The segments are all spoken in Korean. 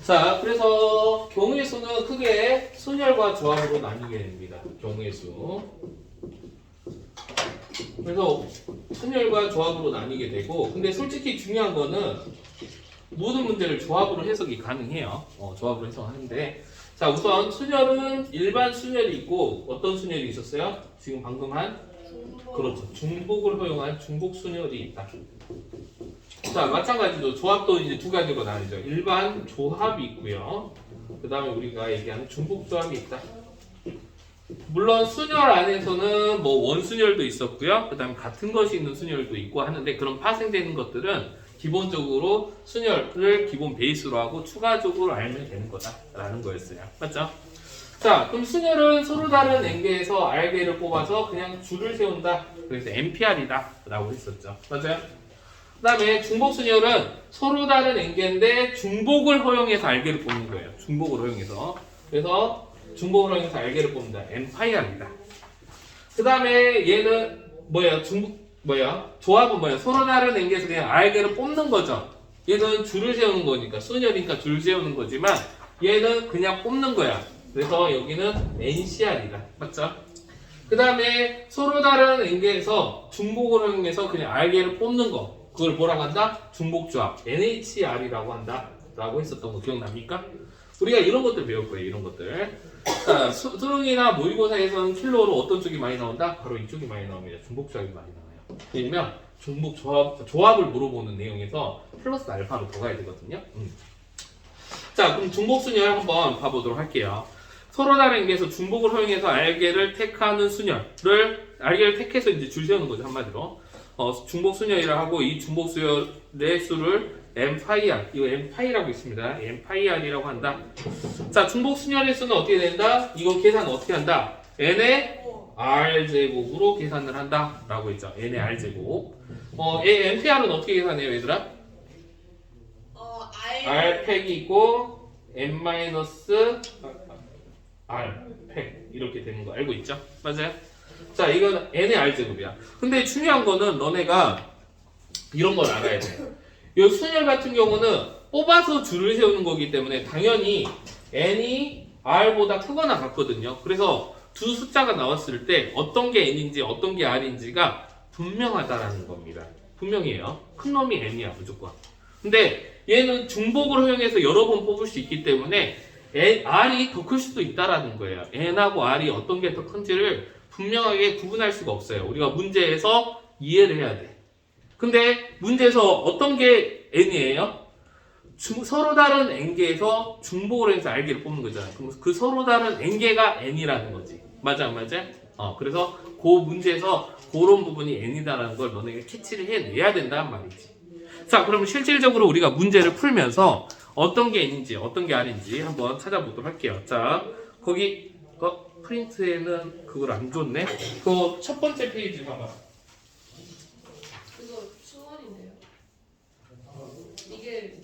자, 그래서 경우의 수는 크게 순열과 조합으로 나뉘게 됩니다. 경우의 수. 그래서 순열과 조합으로 나뉘게 되고, 근데 솔직히 중요한 거는 모든 문제를 조합으로 해석이 가능해요. 조합으로 해석하는데, 자, 우선 순열은 일반 순열이 있고 어떤 순열이 있었어요? 지금 방금 한 그렇죠. 중복을 허용한 중복 순열이 있다. 자, 마찬가지로 조합도 이제 두 가지로 나뉘죠. 일반 조합이 있고요. 그 다음에 우리가 얘기하는 중복 조합이 있다. 물론 순열 안에서는 뭐 원순열도 있었고요. 그 다음에 같은 것이 있는 순열도 있고 하는데 그런 파생되는 것들은 기본적으로 순열을 기본 베이스로 하고 추가적으로 알면 되는 거다라는 거였어요. 맞죠? 자, 그럼 순열은 서로 다른 N개에서 R개를 뽑아서 그냥 줄을 세운다. 그래서 NPR이다 라고 했었죠. 맞아요? 그 다음에 중복순열은 서로 다른 N개인데 중복을 허용해서 R개를 뽑는 거예요. 중복을 허용해서. 그래서 중복을 허용해서 R개를 뽑는다. NPR이다. 그 다음에 얘는 뭐예요? 조합은 뭐예요? 서로 다른 N개에서 그냥 R개를 뽑는 거죠. 얘는 줄을 세우는 거니까 순열이니까 줄 세우는 거지만 얘는 그냥 뽑는 거야. 그래서 여기는 NCR이다. 맞죠? 그 다음에 서로 다른 N개에서 중복을 허용해서 그냥 R개를 뽑는 거. 그걸 뭐라고 한다? 중복조합. NHR이라고 한다. 라고 했었던 거 기억납니까? 우리가 이런 것들 배울 거예요. 이런 것들. 자, 수능이나 모의고사에서는 킬러로 어떤 쪽이 많이 나온다? 바로 이쪽이 많이 나옵니다. 중복조합이 많이 나와요. 왜냐면 조합을 물어보는 내용에서 플러스 알파로 더 가야 되거든요. 자, 그럼 중복순열 한번 봐보도록 할게요. 서로 다른 N개에서 중복을 허용해서 R개를 택하는 순열을 R개를 택해서 이제 줄 세우는 거죠. 한마디로. 중복 순열이라 하고 이 중복 순열의 수를 N파이R, 이거 N파이라고 있습니다. N파이R이라고 한다. 자, 중복 순열의 수는 어떻게 된다? 이거 계산 어떻게 한다? N의 R제곱으로 계산을 한다. 라고 했죠. N의 R제곱. NPR은 어떻게 계산해요, 얘들아? R 팩이고 N 마이너스 R 팩 이렇게 되는 거 알고 있죠? 맞아요? 자, 이건 N의 R제곱이야. 근데 중요한 거는 너네가 이런 걸 알아야 돼. 이 순열 같은 경우는 뽑아서 줄을 세우는 거기 때문에 당연히 N이 R보다 크거나 같거든요. 그래서 두 숫자가 나왔을 때 어떤 게 N인지 어떤 게 R인지가 분명하다라는 겁니다. 분명해요. 큰 놈이 N이야 무조건. 근데 얘는 중복을 허용해서 여러 번 뽑을 수 있기 때문에 R이 더 클 수도 있다라는 거예요. N하고 R이 어떤 게 더 큰지를 분명하게 구분할 수가 없어요. 우리가 문제에서 이해를 해야 돼. 근데 문제에서 어떤 게 N이에요? 서로 다른 N개에서 중복을 해서 R개를 뽑는 거잖아요. 그럼 그 서로 다른 N개가 N이라는 거지. 맞아, 안 맞아? 그래서 그 문제에서 그런 부분이 N이다라는 걸 너네가 캐치를 해내야 된다는 말이지. 자, 그러면 실질적으로 우리가 문제를 풀면서 어떤 게 N인지 어떤 게 R인지 한번 찾아보도록 할게요. 자, 거기 프린트에는 그걸 안 줬네. 그 첫 번째 페이지 봐봐. 이거 수원인데요. 이게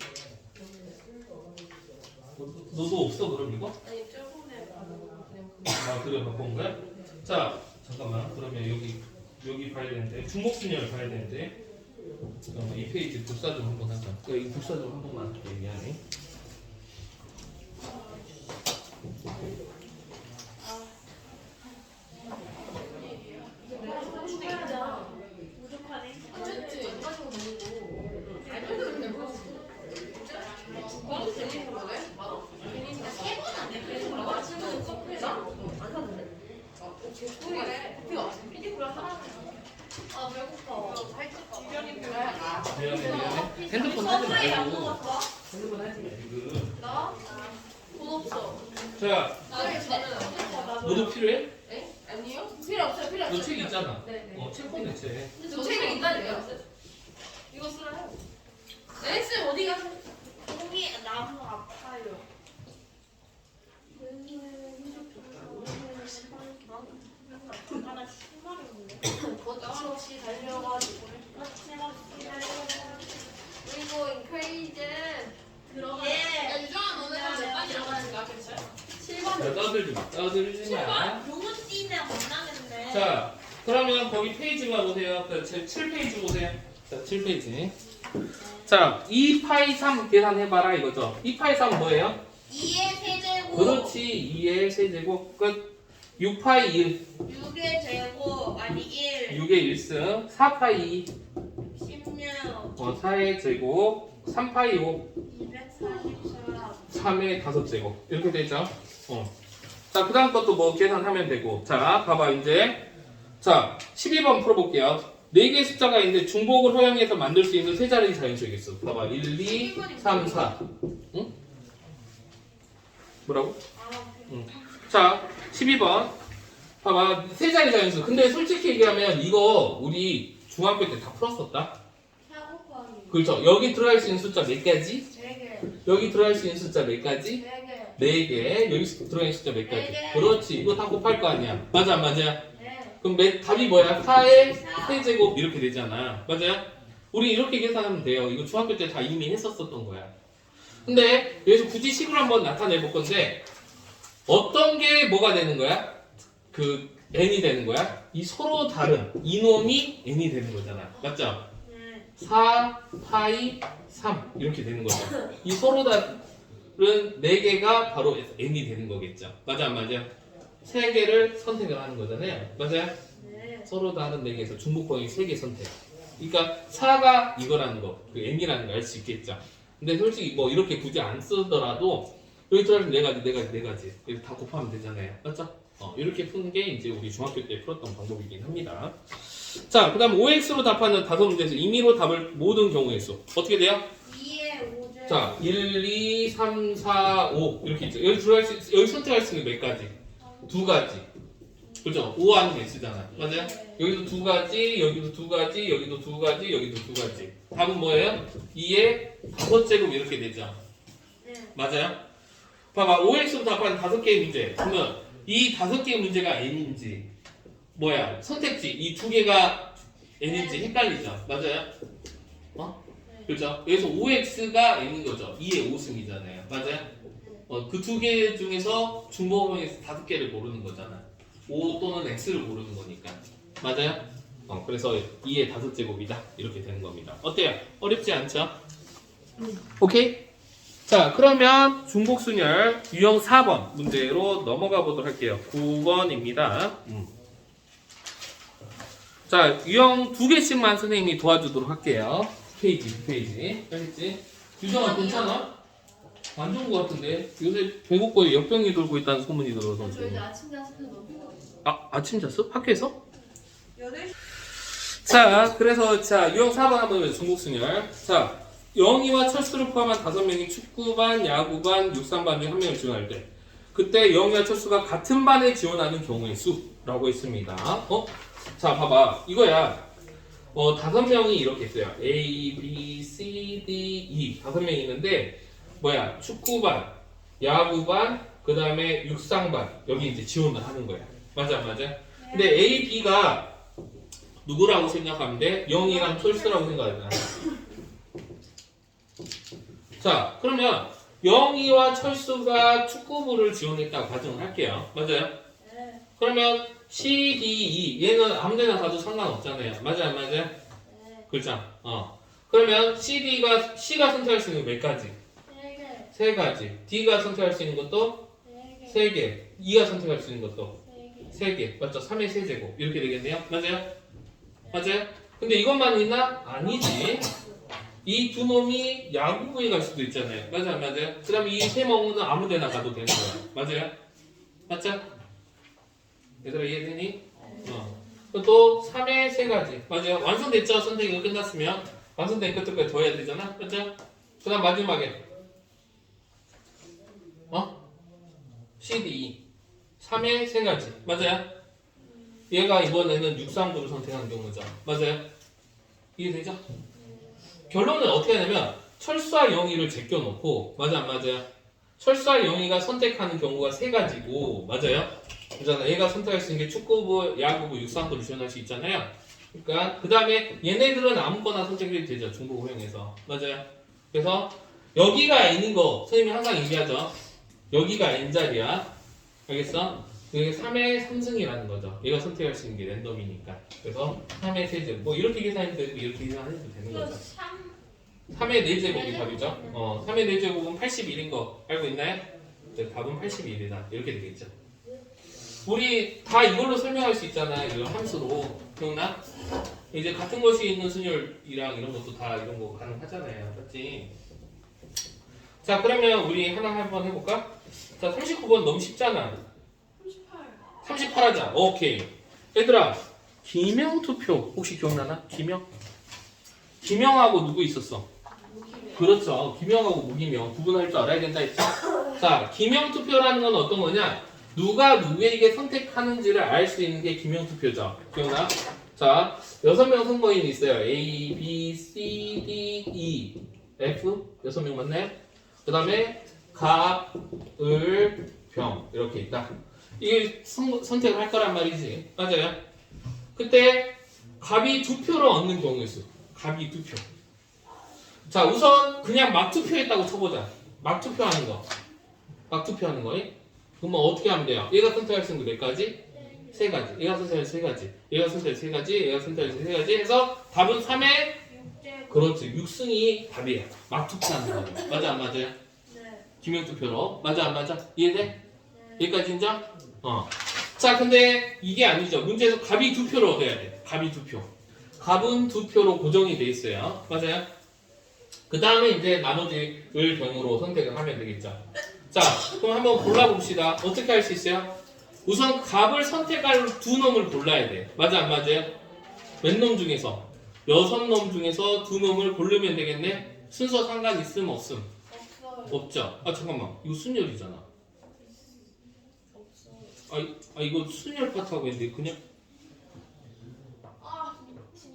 너도 없어 그럼 이거? 아니 저번에 그냥 아, 그래 갖고 온 거야? 자, 잠깐만. 그러면 여기 봐야 되는데 중복순열 봐야 되는데 잠깐만 이 페이지 복사 좀 한번 하자. 이 복사 좀 한 번만 할게. 미안해. 미안해. 핸드폰 하지 말고. 핸드폰 하지 말고. 나? 돈 없어. 자, 너도 필요해? 에? 아니요? 필요 없어요. 필요 너 없어요. 책 있잖아. 네네. 책 꺼내 책. 근데 저 책이 있다니까요. 이거 쓰라요. 네, 쌤 어디 가서? 몸이 너무 아파요. 나 10만원인데. 거침없이 달려가지고. 그리고 인크레이즈 들어가. 야, 유정아 너네가 몇 반이라고 하는가? 괜찮아? 7번. 떠들지 마. 떠들지 마. 요거띠는 못 나겠네. 자, 그러면 거기 페이지만 보세요. 7페이지 보세요. 자, 7페이지. 자, 2파이 3 계산해봐라 이거죠. 2파이 3 뭐예요? 2의 세제곱. 그렇지. 2의 세제곱 끝. 6파이 1. 6의 제곱 아니 1. 6의 1승. 4파이 2. 16. 4의 제곱. 3파이 5. 244. 3의 5제곱. 이렇게 되죠. 자, 그 다음 것도 뭐 계산하면 되고. 자, 봐봐, 이제. 자, 12번 풀어볼게요. 4개의 숫자가 있는데 중복을 허용해서 만들 수 있는 세 자리 자연수의 개수. 봐봐, 1, 2, 3, 4. 응? 뭐라고? 자, 12번. 봐봐, 세 자리 자연수. 근데 솔직히 얘기하면 이거 우리 중학교 때 다 풀었었다. 4 곱하기. 그렇죠. 여기 들어갈 수 있는 숫자 몇 가지? 4개. 여기 들어갈 수 있는 숫자 몇 가지? 4개. 4개. 여기 들어가 있는 숫자 몇 가지? 네 개. 그렇지. 이거 다 곱할 거 아니야. 맞아, 안 맞아? 네. 그럼 답이 뭐야? 4의 세제곱 이렇게 되잖아. 맞아요? 우리 이렇게 계산하면 돼요. 이거 중학교 때 다 이미 했었던 거야. 근데 여기서 굳이 식으로 한번 나타내 볼 건데 어떤 게 뭐가 되는 거야? 그 n이 되는 거야? 이 서로 다른 이놈이 n이 되는 거잖아. 맞죠? 네. 4 파이 3 이렇게 되는 거죠. 이 서로 다른 4개가 바로 n이 되는 거겠죠. 맞아, 안 맞아? 3개를 선택을 하는 거잖아요. 맞아요? 네. 서로 다른 4개에서 중복범위 3개 선택. 그러니까 4가 이거라는 거, 그 n이라는 거 알 수 있겠죠. 근데 솔직히 뭐 이렇게 굳이 안 쓰더라도 여기 들어가면 4가지 이렇게 다 곱하면 되잖아요. 맞죠? 이렇게 푸는 게 이제 우리 중학교 때 풀었던 방법이긴 합니다. 자, 그 다음 5x로 답하는 5문제에서 임의로 답을 모든 경우의 수. 어떻게 돼요? 2의 5제. 자, 1, 2, 3, 4, 5 이렇게 있죠. 여기 선택할 수 있는 몇 가지? 2가지. 그렇죠? 5 하는 게 쓰잖아. 맞아요? 여기도 2가지, 여기도 2가지, 여기도 2가지, 여기도 2가지. 답은 뭐예요? 2의 5제곱 이렇게 되죠. 네. 맞아요? 봐봐, 5x로 답하는 5개의 문제. 그러면 이 5개의 문제가 n인지 뭐야? 선택지 이 2개가 n인지 헷갈리죠. 맞아요? 그렇죠? 여기서 5x가 n인 거죠. 2의 5승이잖아요. 맞아요? 그 2개 중에서 중복형에서 5개를 고르는 거잖아. 5 또는 x를 고르는 거니까. 맞아요? 그래서 2의 5제곱이다. 이렇게 되는 겁니다. 어때요? 어렵지 않죠? 오케이? 자, 그러면 중복순열 유형 4번 문제로 넘어가 보도록 할게요. 9번입니다. 자, 유형 2개씩만 선생님이 도와주도록 할게요. 페이지. 알겠지? 유정아, 괜찮아? 안 좋은 것 같은데? 요새 배고프고 역병이 돌고 있다는 소문이 들어서. 저희 이제 아침 자습해 너무 아침 잤어? 학교에서? 8시. 자, 그래서 유형 4번 한번 중복순열. 자, 영희와 철수를 포함한 5명이 축구반, 야구반, 육상반 중 한 명을 지원할 때 그때 영희와 철수가 같은 반에 지원하는 경우의 수라고 했습니다. 자, 봐봐. 이거야. 5명이 이렇게 있어요. A, B, C, D, E 5명이 있는데 뭐야? 축구반, 야구반, 그 다음에 육상반 여기 이제 지원을 하는 거야. 맞아, 안 맞아? 근데 A, B가 누구라고 생각하면 돼? 영희랑 철수라고 생각하잖아. 자, 그러면 영희와 철수가 축구부를 지원했다고 가정을 할게요. 맞아요? 네. 그러면 C, D, E 얘는 아무데나 가도 상관없잖아요. 맞아요, 안 맞아요? 네. 그렇죠? 그러면 C가 선택할 수 있는 몇 가지? 3개. 3가지. D가 선택할 수 있는 것도 3개. 3개. E가 선택할 수 있는 것도 3개. 3개. 맞죠? 3의 세제곱. 이렇게 되겠네요. 맞아요? 맞아요? 근데 이것만 있나? 아니지. 이 두 놈이 야구부에 갈 수도 있잖아요. 맞아요? 안 맞아요? 그 다음에 이 세 멍은 아무 데나 가도 되는 거야. 맞아요? 맞죠? 얘들아 이해되니? 또 3의 3가지. 맞아요? 완성됐죠? 선택이 끝났으면. 완성된 끝까지 더 해야 되잖아? 맞죠? 그 다음 마지막에 C, D, E 3의 3가지. 맞아요? 얘가 이번에는 육상부를 선택하는 경우죠. 맞아요? 이해되죠? 결론은 어떻게 하냐면 철수와 영희를 제껴놓고 맞아 안 맞아요? 철수와 영희가 선택하는 경우가 3가지고 맞아요? 그잖아. 얘가 선택할 수 있는 게 축구부, 야구부, 육상부를 지원할 수 있잖아요. 그러니까 그 다음에 얘네들은 아무거나 선택해도 되죠. 중복 호용해서. 맞아요? 그래서 여기가 n인 거 선생님이 항상 얘기하죠. 여기가 n자리야. 알겠어? 그게 3의 3승이라는 거죠. 얘가 선택할 수 있는 게 랜덤이니까. 그래서 3의 세제곱. 뭐 이렇게 계산해도 되고 이렇게 계산해도 되는 이거 거죠. 3. 3의 4제곱이 답이죠. 3의 4제곱은 81인 거 알고 있나요? 네, 답은 81이다. 이렇게 되겠죠. 우리 다 이걸로 설명할 수 있잖아요. 이런 함수로. 기억나? 이제 같은 것이 있는 순열이랑 이런 것도 다 이런 거 가능하잖아요. 맞지? 자, 그러면 우리 하나 한번 해볼까? 자, 39번 너무 쉽잖아. 38 하자. 오케이. 얘들아, 기명투표 혹시 기억나나? 기명하고 누구 있었어? 그렇죠. 기명하고 무기명 구분할 줄 알아야 된다 했죠. 자, 기명투표라는 건 어떤 거냐? 누가 누구에게 선택하는지를 알 수 있는 게 기명투표죠. 기억나? 자, 6명 선거인이 있어요. A, B, C, D, E, F 6명 맞나요? 그 다음에 갑, 을, 병 이렇게 있다. 이게 선택을 할 거란 말이지. 맞아요? 그때 갑이 2표를 얻는 경우 있어. 갑이 2표. 자, 우선 그냥 막 투표했다고 쳐보자. 막 투표하는 거. 막 투표하는 거. 그러면 어떻게 하면 돼요? 얘가 선택할 수 있는 거 몇 가지? 3가지. 얘가 선택할 수 3가지. 얘가 선택할 수 3가지. 얘가 선택할 수 3가지 해서 답은 3의 그렇지. 6승이 답이에요. 막 투표하는 거. 맞아 안 맞아요? 네. 기명투표로. 맞아 안 맞아? 이해돼? 여기까지 인정? 자, 근데 이게 아니죠. 문제에서 갑이 2표를 얻어야 돼. 갑이 2표. 갑은 2표로 고정이 돼 있어요. 맞아요? 그 다음에 이제 나머지 을 병으로 선택을 하면 되겠죠. 자, 그럼 한번 골라봅시다. 어떻게 할 수 있어요? 우선 갑을 선택할 2놈을 골라야 돼. 맞아 안 맞아요? 몇 놈 중에서? 6놈 중에서 2놈을 고르면 되겠네? 순서 상관 있음 없음? 없어요. 없죠. 아 잠깐만, 이거 순열이잖아. 없어요. 이거 순열 파트 하고 있는데 그냥 아, 미친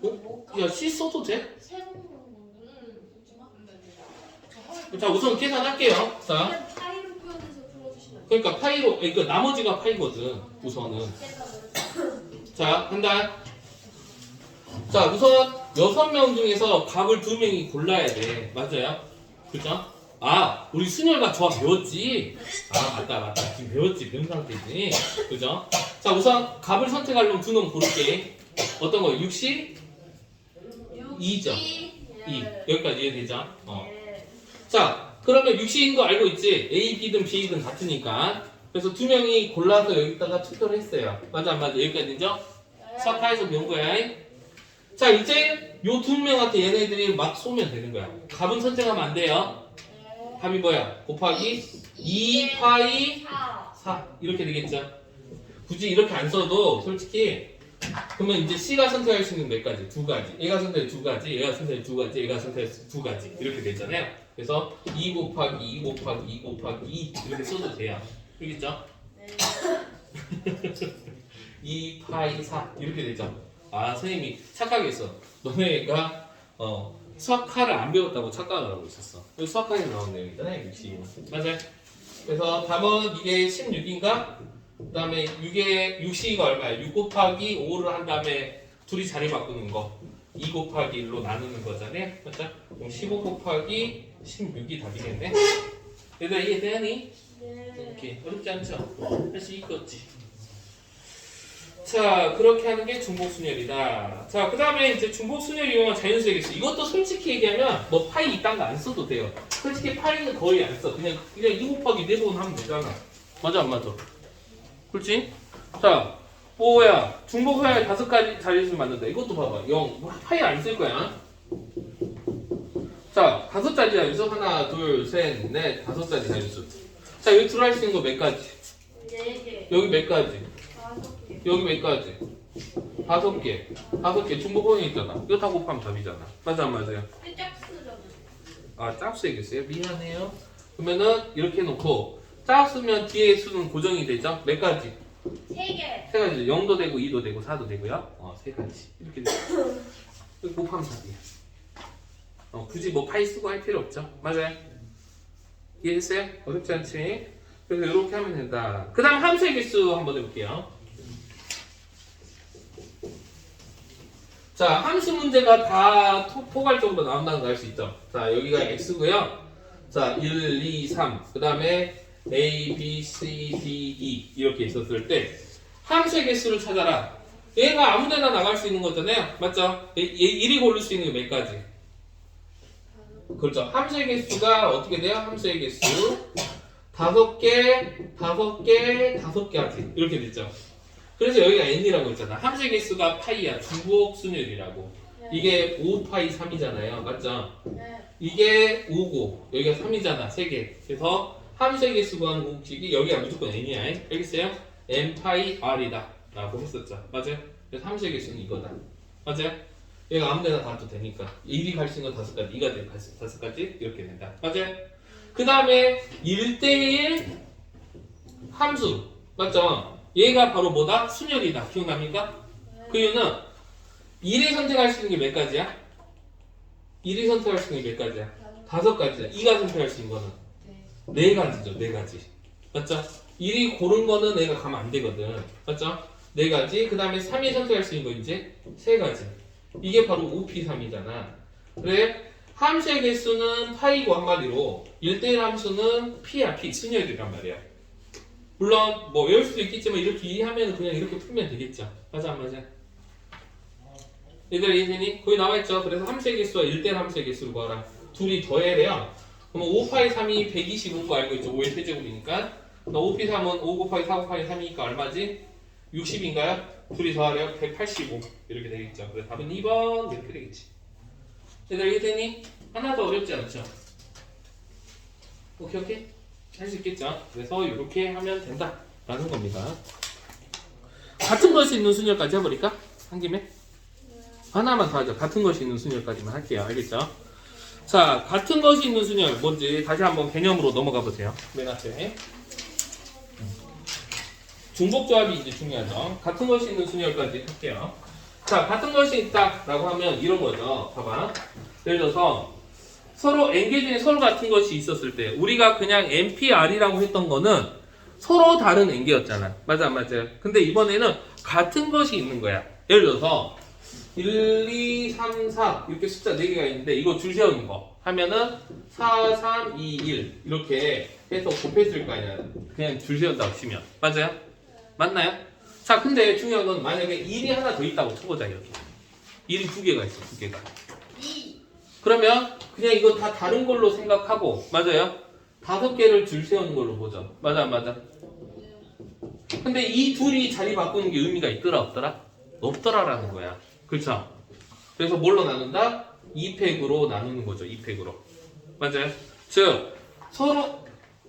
건가? 야 C 써도 돼? 새로운 거는 오지 마. 자, 우선 계산할게요. 자, 그냥 파이로 표현해서 풀어주시면 그러니까 파이로, 그러니까 나머지가 파이거든. 우선은. 자, 한다. 자, 우선 6명 중에서 갑을 2명이 골라야 돼. 맞아요? 그죠? 아, 우리 순열과 조합 배웠지? 아, 맞다. 지금 배웠지. 배운 상태지. 그죠? 자, 우선 갑을 선택하려면 2놈 고를게. 어떤 거? 60? 2죠. 2. 여기까지 이해되죠? 자, 그러면 60인 거 알고 있지? A, B든 B든 같으니까. 그래서 2명이 골라서 여기다가 투표를 했어요. 맞아, 안 맞아? 여기까지죠? 수학하에서 배운 거야. 자, 이제 요 2명한테 얘네들이 막 쏘면 되는 거야. 갑은 선택하면 안 돼요. 답이 뭐야? 곱하기 2파이 4. 이렇게 되겠죠? 굳이 이렇게 안 써도 솔직히 그러면 이제 C가 선택할 수 있는 몇 가지? 2가지. 얘가 선택할 2가지, 얘가 선택할 2가지, 얘가 선택할 2가지. 이렇게 되잖아요. 그래서 2 곱하기 2 곱하기 2 곱하기 2 이렇게 써도 돼요. 알겠죠? 2파이 4 이렇게 되죠. 아, 선생님이 착각했어. 너네가 수학화를 안 배웠다고 착각을 하고 있었어. 여기 수학화에 나온 내용이잖아요. 60. 맞아요. 그래서 답은 이게 16인가? 그 다음에 60이가 얼마야? 6 곱하기 5를 한 다음에 둘이 자리 바꾸는 거. 2 곱하기 1로 나누는 거잖아요. 맞죠? 그럼 15 곱하기 16이 답이겠네. 얘들아 이해되니? 이렇게 어렵지 않죠? 할 수 있겠지. 자, 그렇게 하는 게 중복순열이다. 자, 그 다음에 이제 중복순열 이용한 자연수의 개수. 이것도 솔직히 얘기하면 뭐 파이 이딴 거 안 써도 돼요. 솔직히 파이는 거의 안 써. 그냥 2 곱하기 4번 하면 되잖아. 맞아, 안 맞아? 그렇지? 자, 뭐야? 중복순열 5가지 자연수 만든다. 이것도 봐봐. 0. 파이 안 쓸 거야. 자, 5자리 자연수. 하나, 둘, 셋, 넷, 5자리 자연수. 자, 여기 들어갈 수 있는 거 몇 가지? 4개. 여기 몇 가지? 5개. 여기 몇 가지? 5개. 5개 중복원이 있잖아. 이거 다 곱하면 답이잖아. 맞아 안 맞아요? 짝수잖아. 아, 짝수이겠어요? 미안해요. 그러면은 이렇게 해놓고 짝수면 뒤에 수는 고정이 되죠? 몇 가지? 3개. 3가지. 0도 되고 2도 되고 4도 되고요. 3가지. 이렇게 되죠. 이거 곱하면 답이야. 굳이 뭐 파이 쓰고 할 필요 없죠? 맞아요? 이해했어요? 어렵지 않지? 그래서 이렇게 하면 된다. 그 다음 함수의 개수 한번 해볼게요. 자, 함수 문제가 다 포괄적으로 나온다는 걸 알 수 있죠. 자, 여기가 x고요. 자, 1, 2, 3. 그 다음에 a, b, c, d, e 이렇게 있었을 때 함수의 개수를 찾아라. 얘가 아무데나 나갈 수 있는 거잖아요. 맞죠? 얘 1이 고를 수 있는 게 몇 가지? 그렇죠. 함수의 개수가 어떻게 돼요? 함수의 개수 5개, 5개, 5개까지 이렇게 됐죠. 그래서 여기가 n이라고 했잖아. 함수의 개수가 파이야. 중복 순열이라고. 이게 5파이 3이잖아요. 맞죠? 네. 이게 5고 여기가 3이잖아. 3개. 그래서 함수의 개수 구하는 공식이 여기가 무조건 n이야. 알겠어요? n파이 r이다 라고 했었죠. 맞아요? 그래서 함수의 개수는 이거다. 맞아요? 얘가 아무데나 가도 되니까 1이 갈 수 있는 건 5가지, 2가 될 수 있는 5가지 이렇게 된다. 맞아요? 그 다음에 1대1 함수 맞죠? 얘가 바로 뭐다? 순열이다. 기억납니까? 그 이유는 1이 선택할 수 있는 게 몇 가지야? 1이 선택할 수 있는 게 몇 가지야? 5가지야. 2가 선택할 수 있는 거는 네. 4가지죠. 4가지. 맞죠? 1이 고른 거는 내가 가면 안 되거든. 맞죠? 4가지. 그 다음에 3이 선택할 수 있는 거 이제 3가지. 이게 바로 5p3이잖아. 그래? 함수의 개수는 파이고 한마디로 1대1 함수는 p야. p. 순열이란 말이야. 물론 뭐 외울 수도 있겠지만 이렇게 이해하면 그냥 이렇게 풀면 되겠죠. 맞아 안 맞아? 얘들아 이해되니? 거기 나와있죠. 그래서 함수의 개수와 1대1 함수의 개수를 구하라. 둘이 더해래요. 그럼 5파이 3이 125인 거 알고 있죠. 5의 세제곱이니까. 5p3은 5 곱하기 4 곱하기 3이니까 얼마지? 60인가요? 둘이 더하래요. 185 이렇게 되겠죠. 그래서 답은 2번 이렇게 되겠지. 얘들아 이해되니? 하나도 어렵지 않죠? 오케이? 할 수 있겠죠? 그래서 이렇게 하면 된다 라는 겁니다. 같은 것이 있는 순열까지 해버릴까? 한 김에? 하나만 더 하죠. 같은 것이 있는 순열까지만 할게요. 알겠죠? 자, 같은 것이 있는 순열 뭔지 다시 한번 개념으로 넘어가 보세요. 맨 앞에 중복조합이 이제 중요하죠. 같은 것이 있는 순열까지 할게요. 자, 같은 것이 있다라고 하면 이런 거죠. 봐봐. 예를 들어서 서로 n개 중에 서로 같은 것이 있었을 때 우리가 그냥 npr이라고 했던 거는 서로 다른 n개였잖아. 맞아 안 맞아요? 근데 이번에는 같은 것이 있는 거야. 예를 들어서 1, 2, 3, 4 이렇게 숫자 4개가 있는데 이거 줄 세우는 거 하면은 4, 3, 2, 1 이렇게 해서 곱했을 거 아니야. 그냥 줄 세운다고 치면. 맞아요? 맞나요? 자 근데 중요한 건 만약에 1이 하나 더 있다고 쳐보자 이렇게. 1이 2개가 있어. 2개가. 2. 그러면 그냥 이거 다 다른 걸로 생각하고 맞아요? 5개를 줄 세우는 걸로 보죠. 맞아 안 맞아? 근데 이 둘이 자리 바꾸는 게 의미가 있더라 없더라? 없더라라는 거야. 그렇죠? 그래서 뭘로 나눈다? 2팩으로 나누는 거죠. 2팩으로. 맞아요? 즉 서로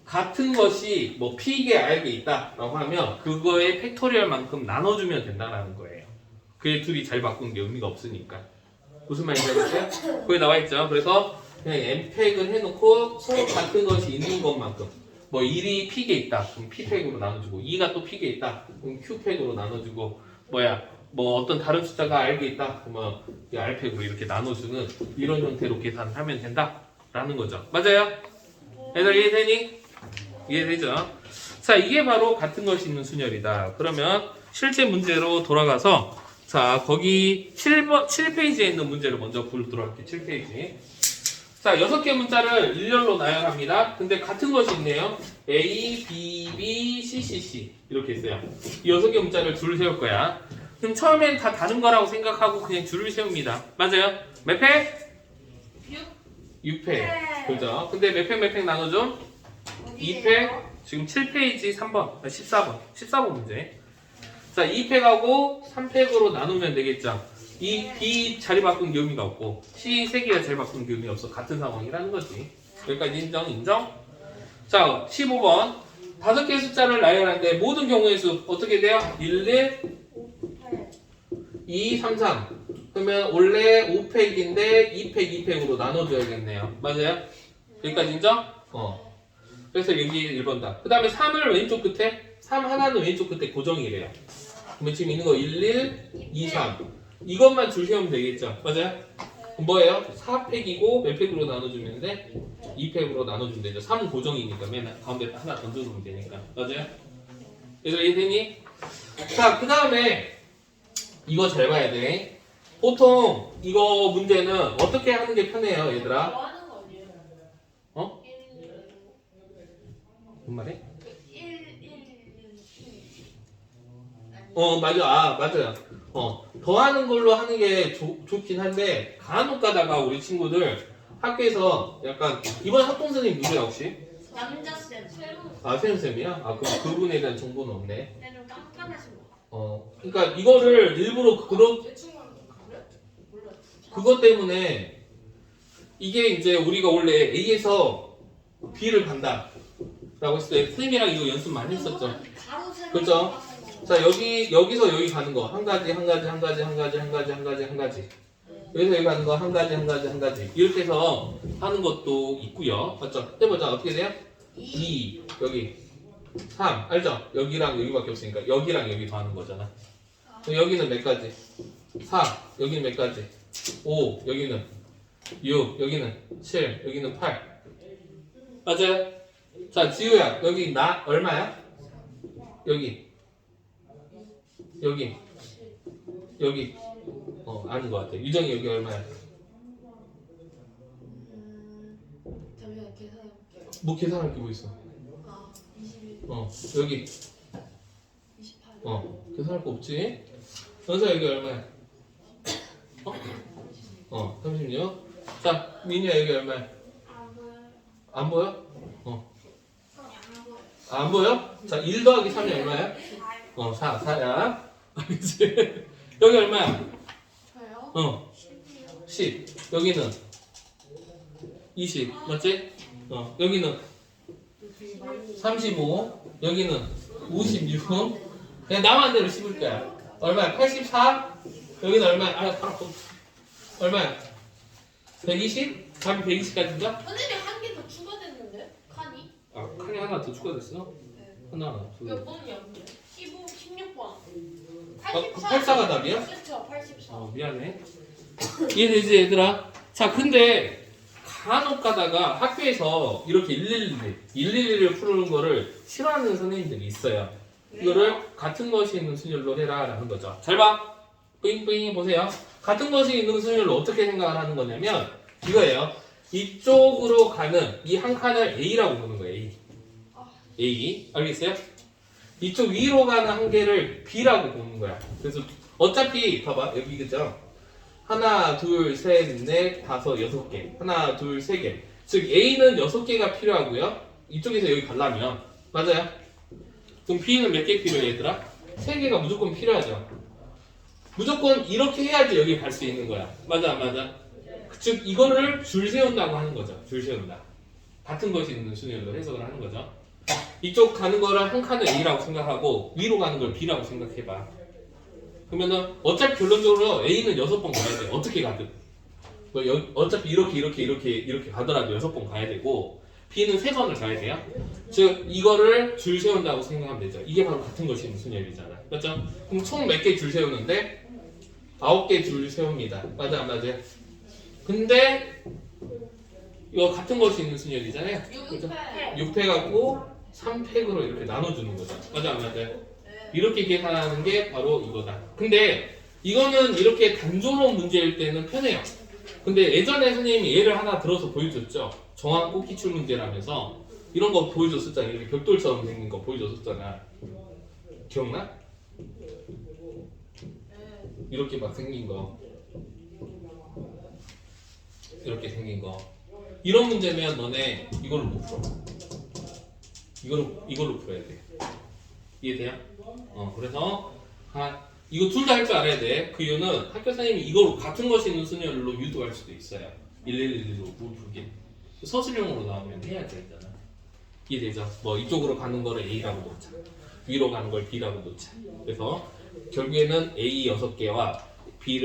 같은 것이 뭐 P개, R개 있다라고 하면 그거의 팩토리얼만큼 나눠주면 된다라는 거예요. 그게 둘이 자리 바꾸는 게 의미가 없으니까. 무슨 말인지 알겠어요? 거기 나와있죠. 그래서 그냥 n팩을 해놓고 서로 같은 것이 있는 것만큼 뭐 1이 p개 있다 그럼 p팩으로 나눠주고 2가 또 p개 있다 그럼 q팩으로 나눠주고 뭐 어떤 다른 숫자가 r개 있다 그러면 r팩으로 이렇게 나눠주는 이런 형태로 계산하면 된다라는 거죠. 맞아요? 애들 이해되니? 이해되죠? 자 이게 바로 같은 것이 있는 순열이다. 그러면 실제 문제로 돌아가서 자, 거기 7페이지에 있는 문제를 먼저 보도록 할게요. 7페이지. 자, 6개 문자를 일렬로 나열합니다. 근데 같은 것이 있네요. A, B, B, C, C, C. 이렇게 있어요. 이 6개 문자를 줄을 세울 거야. 그럼 처음엔 다 다른 거라고 생각하고 그냥 줄을 세웁니다. 맞아요? 몇 팩? 6팩. 네. 그죠? 근데 몇 팩 나눠줘? 2팩. 지금 7페이지 3번, 14번 문제. 자, 2팩하고 3팩으로 나누면 되겠죠. 이 B 자리 바꾼 게 의미가 없고 C 3개가 자리 바꾼 게 의미가 없어. 같은 상황이라는 거지. 여기까지 인정? 자, 15번. 5개의 숫자를 나열하는데 모든 경우의 수 어떻게 돼요? 1, 1, 2, 3, 3. 그러면 원래 5팩인데 2팩으로 나눠줘야겠네요. 맞아요? 여기까지 인정? 그래서 여기 1번다. 그 다음에 3을 왼쪽 끝에 3 하나는 왼쪽 끝에 고정이래요. 그러면 지금 있는 거 1, 1, 2, 3 이것만 줄 세우면 되겠죠. 맞아요? 그럼 뭐예요? 4팩이고 몇 팩으로 나눠주면 돼? 2팩으로 나눠주면 되죠. 3은 고정이니까 맨 가운데 하나 던져놓으면 되니까. 맞아요? 얘들아 이해되니? 자, 그 다음에 이거 잘 봐야 돼. 보통 이거 문제는 어떻게 하는 게 편해요 얘들아? 뭐 하는 거 아니에요? 어? 1, 뭔 말해? 1, 1, 2. 맞아. 맞아요. 더하는 걸로 하는 게 좋긴 한데 간혹 가다가 우리 친구들 학교에서 약간 이번 학동 선생님 누구야 혹시? 남자쌤. 아 세연쌤이야? 아 그분에 대한 정보는 없네. 쟤는 깜깜하신 거. 그러니까 이거를 일부러 대충 하는 거 그래? 몰라. 그것 때문에 이게 이제 우리가 원래 A에서 B를 간다 라고 했을 때 선생님이랑 이거 연습 많이 했었죠. 바로 세. 그렇죠? 자 여기서 여기 가는 거 한 가지 여기서 여기 가는 거 한 가지 이렇게 해서 하는 것도 있고요. 맞죠? 해보자. 어떻게 돼요? 2 여기 3 알죠? 여기랑 여기밖에 없으니까 여기랑 여기 더하는 거잖아. 그럼 여기는 몇 가지? 4 여기는 몇 가지? 5 여기는 6 여기는 7 여기는 8 맞아요? 자 지우야 여기 나 얼마야? 여기 아는 것 같아. 유정이 여기 얼마야? 잠시만 계산해볼게요. 뭐 계산할 게 뭐 있어? 아 21, 여기 28. 계산할 거 없지? 연서 여기 얼마야? 36. 자 민이야 여기 얼마야? 안 보여. 안 보여? 안 보여. 안 보여? 자 1 더하기 3이 얼마야? 4야. 알겠지? 여기 얼마야? 저요? 10. 여기는 20. 맞지? 여기는 35. 여기는 56. 그냥 남은 대로 씹을 거야. 얼마야? 84. 여기는 얼마야? 얼마야? 120? 답이 120까지인가? 선생님 한 개 더 추가됐는데? 칸이? 칸이 하나 더 추가됐어? 네. 하나, 둘. 몇 번이야 근데? 15, 16번. 84가 답이야? 그쵸 84. 미안해. 이해되지 얘들아? 자 근데 간혹 가다가 학교에서 이렇게 111을 푸는 거를 싫어하는 선생님들이 있어요. 이거를 같은 것이 있는 순열로 해라 라는 거죠. 잘 봐. 뿌잉뿌잉 보세요. 같은 것이 있는 순열로 어떻게 생각을 하는 거냐면 이거예요. 이쪽으로 가는 이 한 칸을 A라고 보는 거예요. A. 알겠어요? 이쪽 위로 가는 한 개를 B라고 보는 거야. 그래서 어차피 봐봐 여기 그죠? 하나, 둘, 셋, 넷, 다섯, 6개. 하나, 둘, 3개. 즉 A는 6개가 필요하고요. 이쪽에서 여기 가려면 맞아요? 그럼 B는 몇 개 필요해 얘들아? 3개가 무조건 필요하죠. 무조건 이렇게 해야지 여기 갈 수 있는 거야. 맞아 안 맞아? 즉 이거를 줄 세운다고 하는 거죠. 줄 세운다. 같은 것이 있는 순열로 해석을 하는 거죠. 이쪽 가는 거를 한 칸을 A라고 생각하고 위로 가는 걸 B라고 생각해봐. 그러면은 어차피 결론적으로 A는 6번 가야 돼. 어떻게 가든. 어차피 이렇게 가더라도 6번 가야 되고 B는 3번을 가야 돼요. 즉 이거를 줄 세운다고 생각하면 되죠. 이게 바로 같은 것이 있는 순열이잖아. 맞죠? 그럼 총 몇 개 줄 세우는데 9개 줄 세웁니다. 맞아 안 맞아요? 근데 이거 같은 것이 있는 순열이잖아요. 그죠? 6팩 갖고 3팩으로 이렇게 나눠주는 거죠. 맞아 안 맞아요? 이렇게 계산하는 게 바로 이거다. 근데 이거는 이렇게 단조로운 문제일 때는 편해요. 근데 예전에 선생님이 예를 하나 들어서 보여줬죠. 정한 꼭 기출 문제라면서 이런 거 보여줬었잖아. 이렇게 벽돌처럼 생긴 거 보여줬었잖아. 기억나? 이렇게 막 생긴 거. 이렇게 생긴 거. 이런 문제면 너네 이걸로 못 풀어. 이걸로 풀어야 돼. 이해돼요? 그래서 이거 둘 다 할 줄 알아야 돼. 그 이유는 학교 선생님이 이걸 같은 것이 있는 순열로 유도할 수도 있어요. 111로 못 풀게. 서술형으로 나오면 해야 되잖아. 이해되죠? 뭐 이쪽으로 가는 거를 A라고 놓자. 위로 가는 걸 B라고 놓자. 그래서 결국에는 A 6개와 B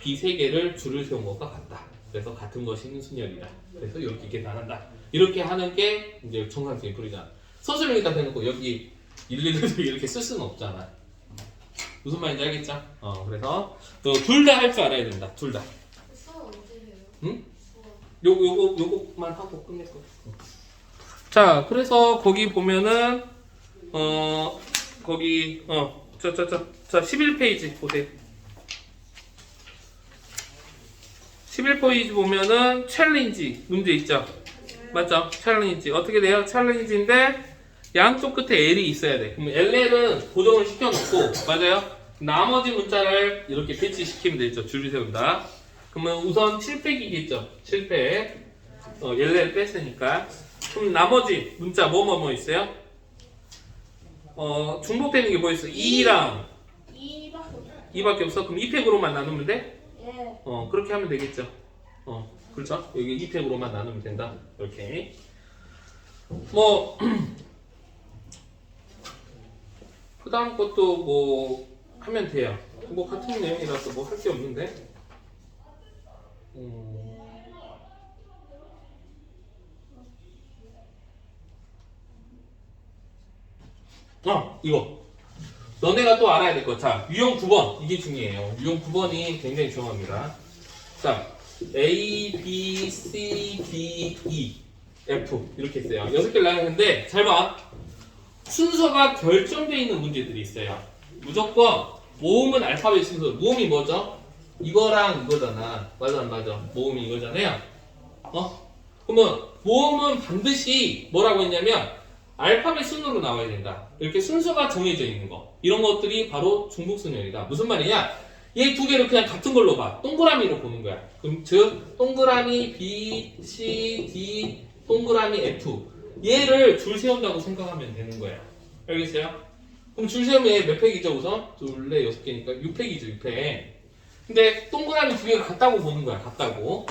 3개를 줄을 세운 것과 같다. 그래서 같은 것이 있는 순열이다. 그래서 이렇게 계산한다. 이렇게 하는 게 이제 정상적인 풀이잖아. 서술형에다 대놓고 여기 111을 이렇게 쓸 수는 없잖아. 무슨 말인지 알겠죠? 그래서 둘 다 할 줄 알아야 된다. 둘 다. 수업 언제 해요? 응? 수업. 요거만 하고 끝낼 거. 자, 그래서 거기 보면은 거기 자 11페이지 보세요. 11페이지 보면은 챌린지 문제 있죠? 맞죠? 챌린지 어떻게 돼요? 챌린지인데 양쪽 끝에 L이 있어야 돼. 그럼 LL은 고정을 시켜놓고 맞아요? 나머지 문자를 이렇게 배치시키면 되죠. 줄을 세운다. 그러면 우선 7팩이겠죠. 7팩. 얘를 뺐으니까. 그럼 나머지 문자 뭐 있어요? 중복되는 게 뭐 있어? 2랑 2밖에 없어요. 2밖에 없어? 그럼 2팩으로만 나누면 돼? 예. 그렇게 하면 되겠죠. 그렇죠? 여기 2팩으로만 나누면 된다. 이렇게. 뭐, 그 다음 것도 뭐, 하면 돼요. 뭐, 같은 내용이라서 뭐 할 게 없는데. 이거. 너네가 또 알아야 될 거. 자, 유형 9번. 이게 중요해요. 유형 9번이 굉장히 중요합니다. 자, A, B, C, D, E, F. 이렇게 있어요. 6개를 나눴는데, 잘 봐. 순서가 결정되어 있는 문제들이 있어요. 무조건 모음은 알파벳 순서. 모음이 뭐죠? 이거랑 이거잖아. 맞아, 안 맞아? 모음이 이거잖아요. 그러면 모음은 반드시 뭐라고 했냐면 알파벳 순으로 나와야 된다. 이렇게 순서가 정해져 있는 거. 이런 것들이 바로 중복순열이다. 무슨 말이냐? 얘 두 개를 그냥 같은 걸로 봐. 동그라미로 보는 거야. 그럼 즉 동그라미 B, C, D, 동그라미 F. 얘를 줄 세운다고 생각하면 되는 거야. 알겠어요? 그럼 줄 세우면 얘 몇 팩이죠 우선? 둘, 넷, 6개니까 6팩이죠 6팩. 근데 동그라미 두 개가 같다고 보는 거야. 같다고.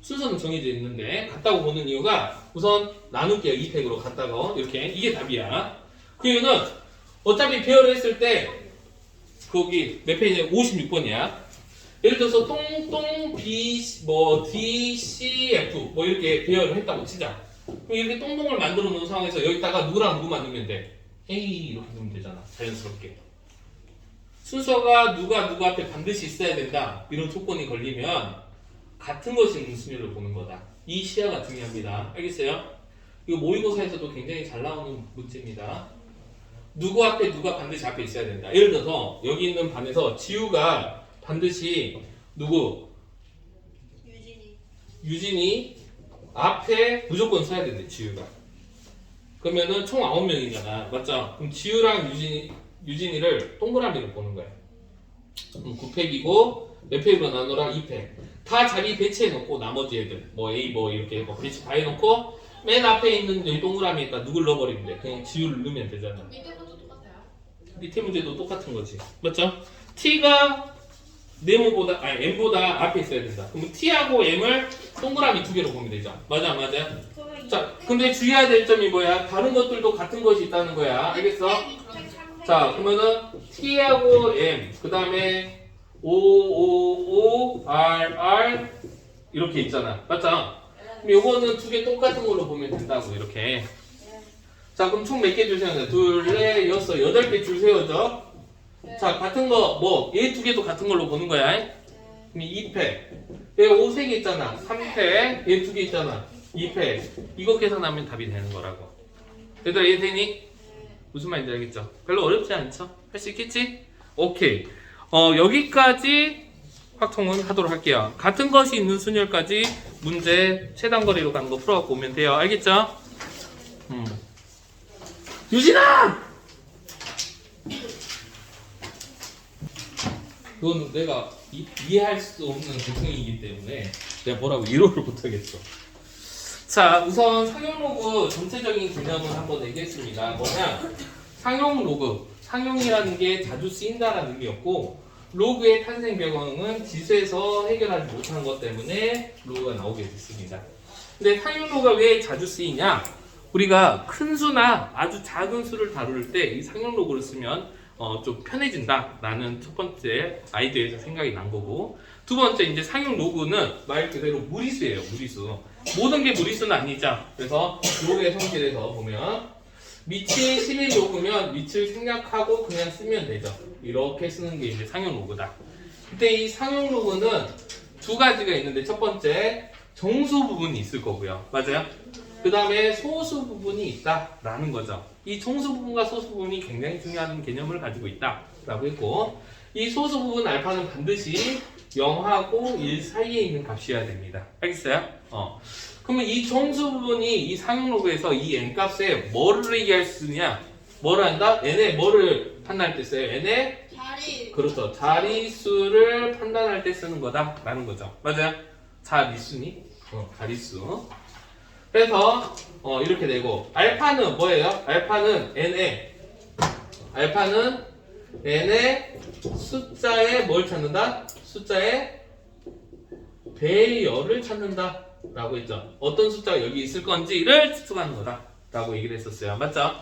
순서는 정해져 있는데 같다고 보는 이유가 우선 나눌게요. 2팩으로 같다고. 이렇게. 이게 답이야. 그 이유는 어차피 배열을 했을 때 거기 몇 페이지냐? 56번이야. 예를 들어서 똥똥 B 뭐 D C F 뭐 이렇게 배열을 했다고 치자. 그럼 이렇게 똥똥을 만들어 놓은 상황에서 여기다가 누구랑 누구만 넣으면 돼. A 이렇게 넣으면 되잖아. 자연스럽게. 순서가 누가 누구 앞에 반드시 있어야 된다. 이런 조건이 걸리면 같은 것이 있는 순위를 보는 거다. 이 시야가 중요합니다. 알겠어요? 이거 모의고사에서도 굉장히 잘 나오는 문제입니다. 누구 앞에 누가 반드시 앞에 있어야 된다. 예를 들어서 여기 있는 반에서 지우가 반드시 누구? 유진이 앞에 무조건 서야 된대. 지우가. 그러면은 총 9명이잖아. 맞죠? 그럼 지우랑 유진이를 동그라미로 보는 거야. 그럼 9팩이고 몇 팩으로 나누라? 2팩. 다 자리 배치해 놓고 나머지 애들 뭐 A 뭐 이렇게 뭐 배치 다 해놓고 맨 앞에 있는 여기 동그라미에다 누굴 넣어버리면 돼. 그냥 지우를 넣으면 되잖아. 밑에 것도 똑같아요. 밑에 문제도 똑같은 거지. 맞죠? T가 M보다 앞에 있어야 된다. 그럼 T하고 M을 동그라미 두 개로 보면 되죠. 맞아, 안 맞아? 자, 근데 주의해야 될 점이 뭐야? 다른 것들도 같은 것이 있다는 거야. 알겠어? 자, 그러면은 T하고 M, 그 다음에 O, R 이렇게 있잖아. 맞죠? 그럼 요거는 두 개 똑같은 걸로 보면 된다고, 이렇게. 자, 그럼 총 몇 개 줄 세워야 돼? 둘, 넷, 여섯, 8개 줄 세워져. 자, 같은 거, 뭐, 얘 두 개도 같은 걸로 보는 거야. 그럼 2팩. 얘 5색 있잖아. 3팩. 얘 두 개 있잖아. 2팩. 이거 계산하면 답이 되는 거라고. 얘들아, 이해 되니? 무슨 말인지 알겠죠? 별로 어렵지 않죠? 할 수 있겠지? 오케이. 여기까지 확통은 하도록 할게요. 같은 것이 있는 순열까지 문제 최단거리로 가는 거 풀어갖고 오면 돼요. 알겠죠? 유진아! 그건 내가 이해할 수 없는 고통이기 때문에 내가 뭐라고 위로를 못하겠어. 자, 우선 상용 로그 전체적인 개념을 한번 얘기했습니다. 뭐냐? 상용 로그, 상용이라는 게 자주 쓰인다라는 의미였고, 로그의 탄생 배경은 지수에서 해결하지 못한 것 때문에 로그가 나오게 됐습니다. 근데 상용 로그가 왜 자주 쓰이냐? 우리가 큰 수나 아주 작은 수를 다룰 때 이 상용 로그를 쓰면 좀 편해진다라는 첫 번째 아이디어에서 생각이 난 거고, 두 번째 이제 상용 로그는 말 그대로 무리수예요. 무리수. 모든 게 무리수는 아니죠. 그래서 로그의 성질에서 보면 밑이 11 로그면 밑을 생략하고 그냥 쓰면 되죠. 이렇게 쓰는 게 이제 상용 로그다. 근데 이 상용 로그는 두 가지가 있는데, 첫 번째 정수 부분이 있을 거고요. 맞아요? 그 다음에 소수 부분이 있다라는 거죠. 이 정수 부분과 소수 부분이 굉장히 중요한 개념을 가지고 있다라고 했고, 이 소수 부분 알파는 반드시 0하고 1 사이에 있는 값이어야 됩니다. 알겠어요? 그러면 이 정수 부분이 이 상용 로그에서 이 n 값에 뭐를 얘기할 수 있느냐? 뭐를 한다? n의 뭐를 판단할 때 써요? n의 자리. 그렇죠. 자릿수를 판단할 때 쓰는 거다라는 거죠. 맞아요? 자릿수니? 자릿수. 그래서 이렇게 되고 알파는 뭐예요? 알파는 n의 숫자의 뭘 찾는다? 숫자의 배열을 찾는다 라고 했죠. 어떤 숫자가 여기 있을 건지를 추측하는 거다 라고 얘기를 했었어요. 맞죠?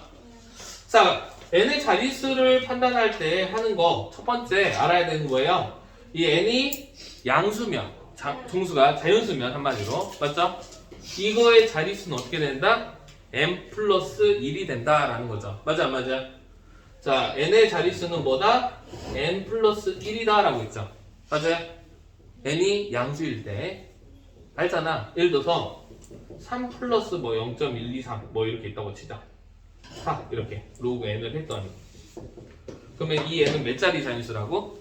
자, n의 자릿수를 판단할 때 하는 거 첫 번째 알아야 되는 거예요. 이 n이 양수면, 정수가 자연수면 한마디로 맞죠? 이거의 자릿수는 어떻게 된다? n 플러스 1이 된다라는 거죠. 맞아 안 맞아? 자, n의 자릿수는 뭐다? n 플러스 1이다 라고 했죠. 맞아요? n이 양수일 때 알잖아. 예를 들어서 3 플러스 뭐 0.123 뭐 이렇게 있다고 치자. 4 이렇게 로그 n을 했더니 그러면 이 n은 몇 자리 자릿수라고?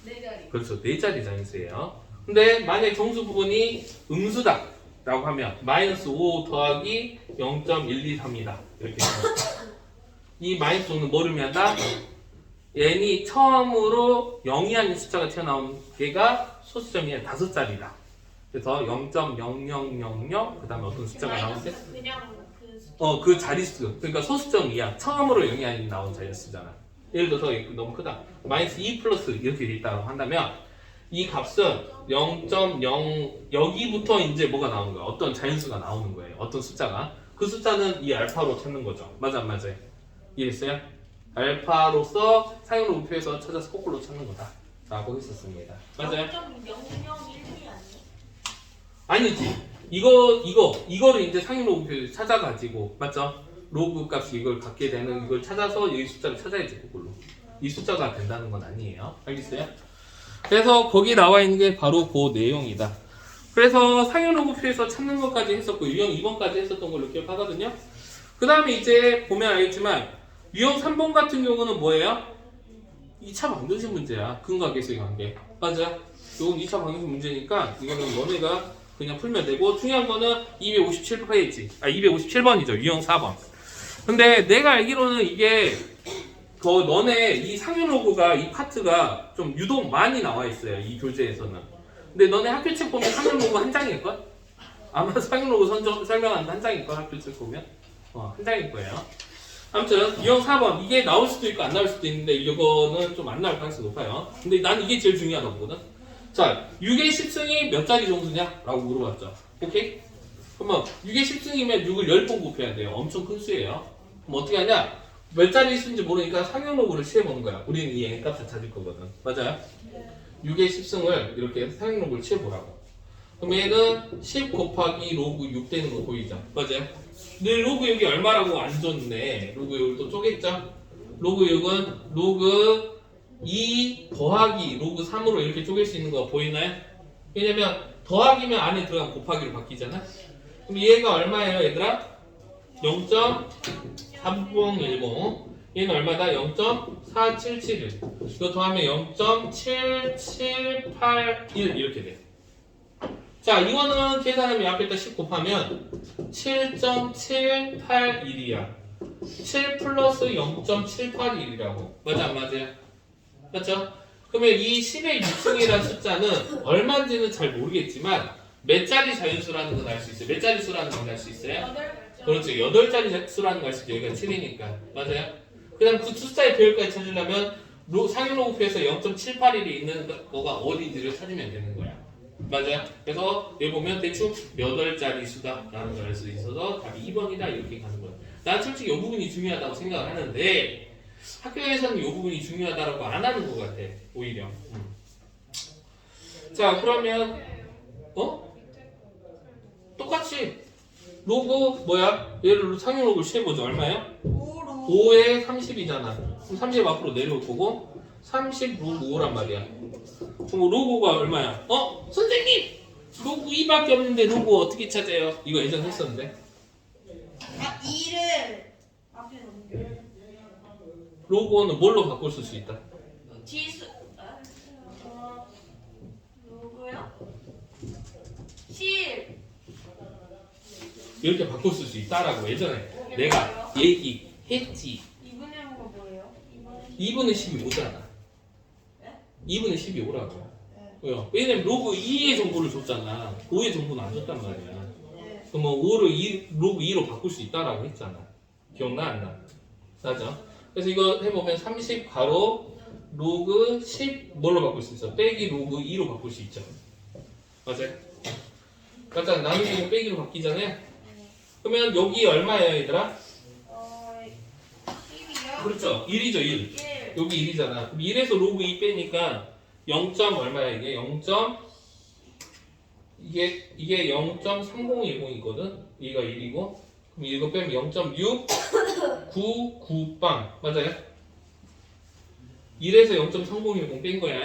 네 자리. 그렇죠. 4자리 자릿수예요. 근데 만약 정수 부분이 음수다 라고 하면 마이너스 5 더하기 0.123이다 이렇게 이 마이너스 5는 뭐를 의미한다? n이 처음으로 0이 아닌 숫자가 튀어나온 걔가 소수점이 5자리다. 그래서 0.0000 그 다음에 어떤 숫자가 나오는데 그냥 그 그 자릿수 그러니까 소수점 이하 처음으로 0이 아닌 나온 자릿수잖아. 예를 들어서 이거 너무 크다. 마이너스 2 플러스 이렇게 돼 있다고 한다면 이 값은 0.0 여기부터 이제 뭐가 나오는 거야? 어떤 자연수가 나오는 거예요. 어떤 숫자가 그 숫자는 이 알파로 찾는 거죠. 맞아 안 맞아요? 이해했어요? 알파로서 상용로 우표에서 찾아서 거꾸로 찾는 거다 라고 했었습니다. 맞아요? 0.0012 아니에요? 아니지. 이거를 이제 상용로 우표에서 찾아가지고 맞죠? 로그 값이 이걸 갖게 되는 이걸 찾아서 이 숫자를 찾아야지 거꾸로. 이 숫자가 된다는 건 아니에요. 알겠어요? 그래서 거기 나와 있는 게 바로 그 내용이다. 그래서 상용로그표에서 찾는 것까지 했었고 유형 2번까지 했었던 걸로 기억하거든요. 그 다음에 이제 보면 알겠지만 유형 3번 같은 경우는 뭐예요? 2차 방정식 문제야. 근과 계수의 관계. 맞아. 이건 2차 방정식 문제니까 이거는 너네가 그냥 풀면 되고 중요한 거는 257페이지. 257번이죠. 유형 4번. 근데 내가 알기로는 이게 너네 이 상용로그가 이 파트가 좀 유독 많이 나와 있어요. 이 교재에서는. 근데 너네 학교책 보면 상용로그 한 장일걸? 아마 상용로그 설명하는 한 장일걸 학교책 보면? 한 장일 거예요. 아무튼 유형 4번 이게 나올 수도 있고 안 나올 수도 있는데 이거는 좀 안 나올 가능성이 높아요. 근데 난 이게 제일 중요하다고 보거든. 자, 6의 10승이 몇 자리 정수냐? 라고 물어봤죠. 오케이? 그러면 6의 10승이면 6을 10번 곱해야 돼요. 엄청 큰 수예요. 그럼 어떻게 하냐? 몇 자리 수인지 모르니까 상용로그를 취해보는 거야. 우리는 이 n값을 찾을 거거든. 맞아요? 6의 10승을 이렇게 상용로그를 취해보라고. 그럼 얘는 10 곱하기 로그 6 되는 거 보이죠? 맞아요? 근데 로그 6이 얼마라고 안 줬네. 로그 6을 또 쪼갰죠? 로그 6은 로그 2 더하기 로그 3으로 이렇게 쪼갤 수 있는 거 보이나요? 왜냐면 더하기면 안에 들어가면 곱하기로 바뀌잖아? 그럼 얘가 얼마예요 얘들아? 0.3010 얘는 얼마다? 0.4771 이거 더하면 0.7781 이렇게 돼. 자 이거는 계산하면 앞에다 10 곱하면 7.781이야 7 플러스 0.781이라고 맞아 안 맞아요? 맞죠? 그러면 이 10의 6승이라는 숫자는 얼마인지는 잘 모르겠지만 몇 자리 자연수라는 건 알 수 있어요. 몇 자리 수라는 건 알 수 있어요? 8점. 그렇죠. 8자리 수라는 걸 알 수 있어요. 여기가 7이니까. 맞아요? 그 다음 그 숫자의 배열까지 찾으려면 상용로그표에서 0.781이 있는 거가 어딘지를 찾으면 되는 거야. 맞아요? 그래서 여기 보면 대충 8자리 수다 라는 걸 알 수 있어서 답이 2번이다 이렇게 가는 거야. 난 솔직히 이 부분이 중요하다고 생각을 하는데 학교에서는 이 부분이 중요하다고 안 하는 것 같아. 오히려. 자 그러면 똑같이 로그 뭐야? 얘를 상용로그를 취해보죠. 얼마예요? 5에 30이잖아. 그럼 30 앞으로 내려올 거고 30 로그 5란 말이야. 그럼 로그가 얼마야? 선생님! 로그 2밖에 없는데 로그 어떻게 찾아요? 이거 예전에 했었는데. 2를 앞에 넘겨. 로그는 뭘로 바꿀 수 있다? 지수. 누구요? 10. 이렇게 바꿀 수 있다라고 예전에 내가 얘기 했지. 2분의 5가 뭐예요? 2분의 10이 5잖아. 네? 2분의 10이 5라고. 네. 왜요? 왜냐면 로그 2의 정보를 줬잖아. 5의 정보는 안 줬단 말이야. 네. 그럼 뭐 5를 로그 2로 바꿀 수 있다라고 했잖아. 기억나 안 나? 맞아. 그래서 이거 해보면 30 가로 로그 10 뭘로 바꿀 수 있어? 빼기 로그 2로 바꿀 수 있죠. 맞아요? 맞아. 나누기 빼기로 바뀌잖아요. 그러면 여기 얼마예요, 얘들아? 10이요? 그렇죠. 1이죠, 1. 1. 여기 1이잖아. 그럼 1에서 로그 2 빼니까 0. 얼마야 이게? 0. 이게 0.3010이거든. 얘가 1이고. 그럼 이거 빼면 0.699빵. 맞아요? 1에서 0.3010 뺀 거야.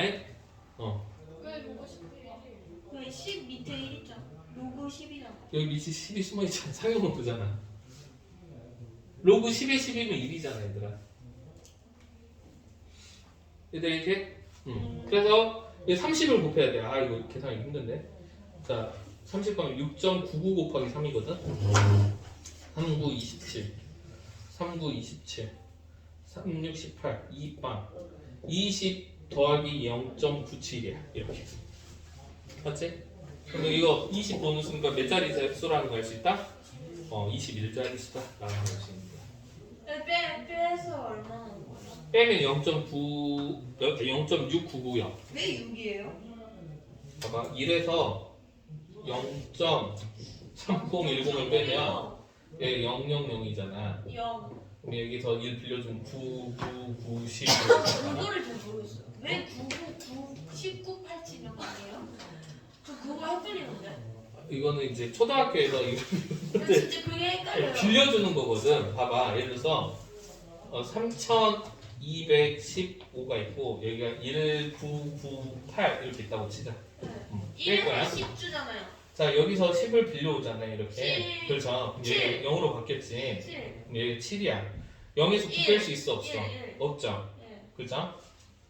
어. 왜 로고 싶어요? 왜 10 밑에 1 있잖아. 로그 10이잖아. 여기 밑에 10이 숨어있잖아. 상용은 보잖아. 로그 10에 10이면 1이잖아, 얘들아. 얘들 이렇게? 그래서 30을 곱해야 돼. 아, 이거 계산하기 힘든데. 자, 30 가면 6.99 곱하기 3이거든? 39, 27. 39, 27. 36, 18. 2빵. 20 더하기 0.97이야. 이렇게. 맞지? 그럼 이거 20 보너스니까 몇 자리 수라는 거 알 수 있다? 21자리 수다. 라는 걸 알 수 있는 거야. 빼서 얼마나 하는 거예요? 빼면 0.6990. 왜 6이에요? 봐봐. 1에서 0.3010을 빼면 얘 000이잖아. 0. 그럼 여기서 1 빌려주면 9990. 그거를 잘 모르겠어요. 왜 1987 이런 거 아니에요? 저 그거 헷갈리는데. 이거는 이제 초등학교에서 이거 나 진짜 그게 헷갈려요. 빌려주는 거거든. 봐봐. 예를 들어서 3215가 있고 여기가 1998 이렇게 있다고 치자. 뺄 거야. 1에서 10주잖아요. 자, 여기서 10을 빌려오잖아요. 이렇게. 7. 그렇죠. 그럼 얘가 0으로 바뀌었지. 7. 그럼 얘가 7이야. 0에서 9 뺄 수 있어? 없어? 1. 없죠. 예. 그렇죠?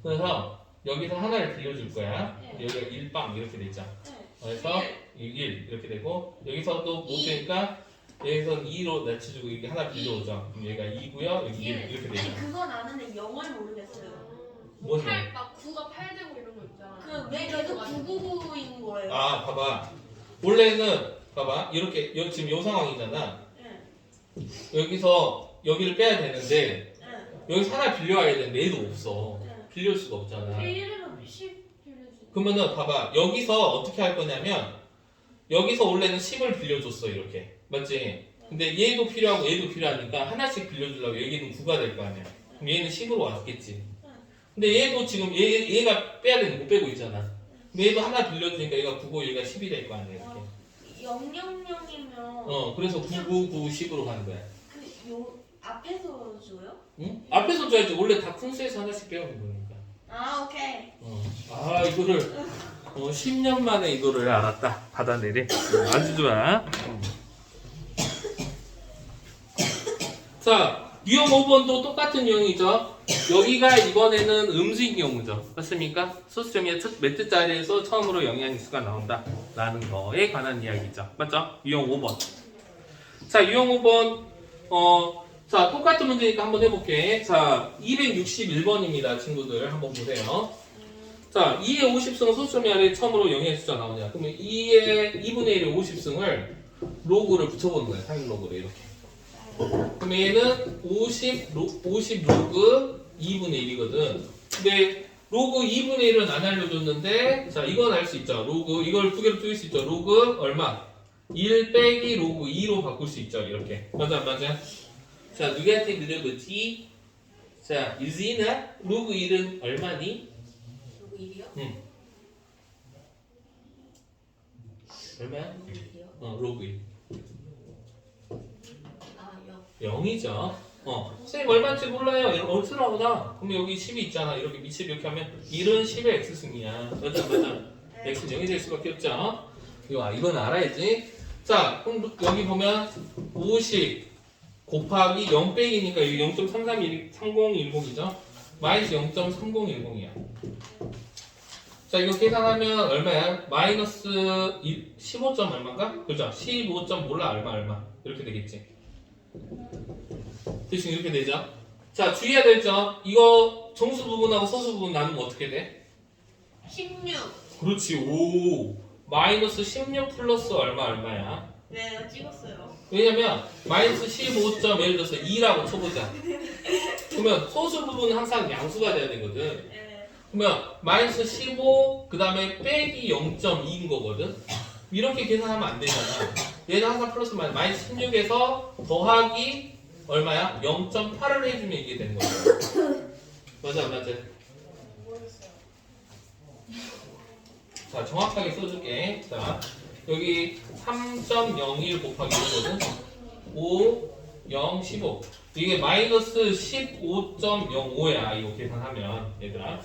그래서 여기서 하나를 빌려줄 거야. 네. 여기가 1빵 이렇게 되죠. 예. 그래서 1 이렇게 되고 여기서도 못 되니까 여기서는 2로 낮춰주고 이게 하나 빌려오죠. 그럼 얘가 2고요. 여기 1 이렇게 아니 되죠. 그건 아는데 0을 모르겠어요. 뭐죠? 막 9가 8 되고 이런 거 있잖아. 그 왜 계속 999인 거예요? 아, 봐봐. 원래는 봐봐. 이렇게 여기 지금 요 상황이잖아. 예. 여기서 여기를 빼야 되는데 예. 여기서 하나 빌려와야 되는데 얘도 없어. 네. 빌려올 수가 없잖아. 1이면 10 빌려주세요. 그러면은 봐봐. 여기서 어떻게 할 거냐면 여기서 원래는 10을 빌려줬어 이렇게. 맞지? 근데 얘도 필요하고 얘도 필요하니까 하나씩 빌려주려고 여기는 9가 될 거 아니야. 그럼 얘는 10으로 왔겠지. 근데 얘도 지금 얘가 빼야 되는 거 빼고 있잖아. 그럼 얘도 하나 빌려주니까 얘가 9고 얘가 10이 될 거 아니야 이렇게. 000이면 그래서 999 10으로 가는 거야. 그 요 앞에서 줘요? 응? 앞에서 줘야지. 원래 다 푼수에서 하나씩 빼오는 거니까. 아 오케이. 아, 이거를 10년 만에 이거를 알았다. 받아내래. 아주 좋아. 자, 유형 5번도 똑같은 유형이죠. 여기가 이번에는 음수인 경우죠. 맞습니까? 소수점이 몇 자리에서 처음으로 영향인수가 나온다. 라는 거에 관한 이야기죠. 맞죠? 유형 5번. 자, 유형 5번. 자, 똑같은 문제니까 한번 해볼게. 자, 261번입니다. 친구들. 한번 보세요. 자, 2의 50승은 소수점이 아래 처음으로 영의 숫자 나오냐. 그러면 2분의 1의 50승을 로그를 붙여보는 거야. 상위 로그를 이렇게. 그럼 얘는 50 로그 2분의 1이거든. 근데 로그 2분의 1은 안 알려줬는데, 자, 이건 알 수 있죠. 로그, 이걸 두 개로 줄일 수 있죠. 로그 얼마? 1 빼기 로그 2로 바꿀 수 있죠. 이렇게. 맞아, 맞아. 자, 누구한테 물어보지? 자, 유진아, 로그 1은 얼마니? 로고 1이요? 얼마야? 1이요? 로그 1. 아 0. 0이죠. 선생님 얼마인지 몰라요. 어쩌라보다. 그럼 여기 10이 있잖아. 이렇게 밑을 이렇게 하면 1은 10의 x승이야. 맞아, 맞아. x는 0이 될 수밖에 없죠. 이건 알아야지. 자, 그럼 여기 보면 50 곱하기 0 빼기니까 여기 0.3010이죠. 마이너스 0.3010이야. 자, 이거 계산하면 얼마야? 마이너스 15점 얼마인가? 그죠? 15점 몰라 얼마 이렇게 되겠지. 대충 이렇게 되죠. 자, 주의해야 될 점. 이거 정수 부분하고 소수 부분 나누면 어떻게 돼? 16. 그렇지. 오. 마이너스 16 플러스 얼마야? 네, 찍었어요. 왜냐면 마이너스 15점 예를 들어서 2라고 쳐보자. 그러면 소수 부분은 항상 양수가 돼야 되거든. 네. 그러면 마이너스 15 그 다음에 빼기 0.2인 거거든. 이렇게 계산하면 안 되잖아. 얘는 항상 플러스 마이너스 16에서 더하기 얼마야? 0.8을 해주면 이게 되는 거야. 맞아, 맞아. 모르겠어요. 자, 정확하게 써줄게. 자, 여기 3.01 곱하기 1거든. 5, 0, 15. 이게 마이너스 15.05야. 이거 계산하면, 얘들아.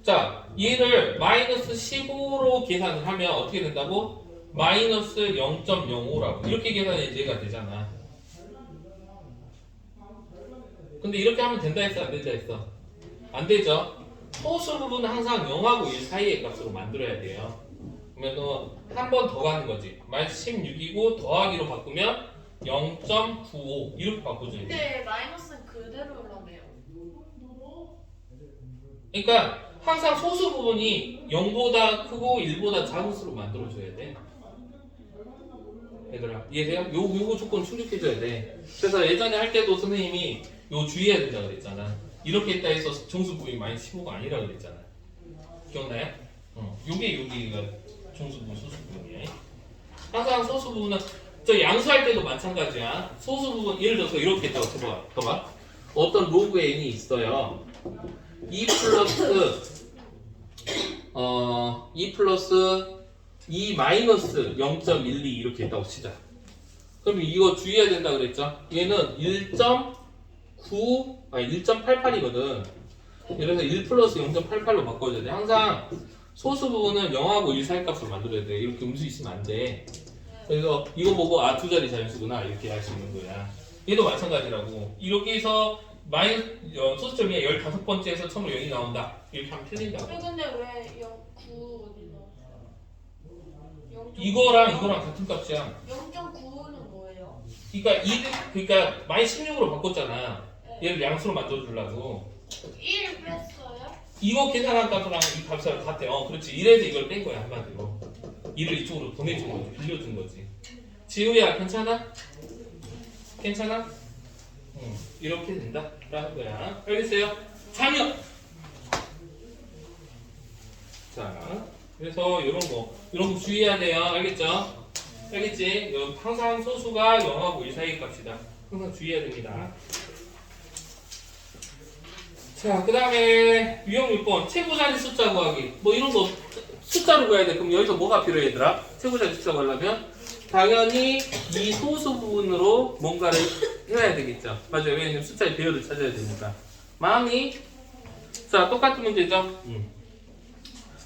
자, 얘를 마이너스 15로 계산을 하면 어떻게 된다고? 마이너스 0.05라고. 이렇게 계산해 얘가 되잖아. 근데 이렇게 하면 된다 했어? 안 된다 했어? 안 되죠? 소수 부분은 항상 0하고 1 사이의 값으로 만들어야 돼요. 그러면 한 번 더 가는 거지. 마이너스 16이고 더하기로 바꾸면 0.95 이렇게 바꿔줘야 돼. 근데 마이너스는 그대로라며요. 그러니까 항상 소수 부분이 0보다 크고 1보다 작은 수로 만들어줘야 돼. 얘들아 이해돼요? 요거 조건 충족해줘야 돼. 그래서 예전에 할 때도 선생님이 요 주의해야 된다 그랬잖아. 이렇게 했다 해서 정수 부분이 마이너스 15가 아니라 그랬잖아. 기억나요? 여기가 정수 부분 소수 부분이야. 항상 소수 부분은 저 양수할 때도 마찬가지야. 소수 부분 예를 들어서 이렇게 했다고 쳐봐. 봐봐. 어떤 로그 n이 있어요. 2 플러스 2 마이너스 0.12 이렇게 했다고 치자. 그럼 이거 주의해야 된다 그랬죠? 얘는 1.88이거든. 그래서 1 플러스 0.88로 바꿔줘야 돼. 항상 소수 부분은 0하고 1 사이 값을 만들어야 돼. 이렇게 음수 있으면 안 돼. 그래서 이거 보고 아, 두 자리 자연수구나 이렇게 알 수 있는 거야. 얘도 마찬가지라고. 이렇게 해서 소수점이 15번째에서 처음으로 0이 나온다. 이렇게 하면 틀린다고. 근데 왜 9 어디 넣었어요? 이거랑 같은 값이야. 0.9는 뭐예요? 그러니까 마이너스 16으로 바꿨잖아. 얘를 양수로 만들어주려고. 1 뺐어요? 이거 계산한 값이랑 이 값이랑 같대. 그렇지. 이래서 이걸 뺀 거야 한마디로. 이를 이쪽으로 보내준 거지. 빌려준 거지. 지우야 괜찮아? 괜찮아? 이렇게 된다 라는 거야. 알겠어요? 장역! 자, 그래서 이런 거 주의해야 돼요. 알겠죠? 알겠지? 항상 소수가 0하고 1 사이의 값이다. 항상 주의해야 됩니다. 자, 그 다음에 유형 6번 최고자리 숫자 구하기. 뭐 이런 거 숫자로 구해야 돼. 그럼 여기서 뭐가 필요해 얘들아? 최고자리 숫자 구하려면 당연히 이 소수 부분으로 뭔가를 해야 되겠죠. 맞아요. 왜냐면 숫자의 배열을 찾아야 되니까. 마음이 자 똑같은 문제죠.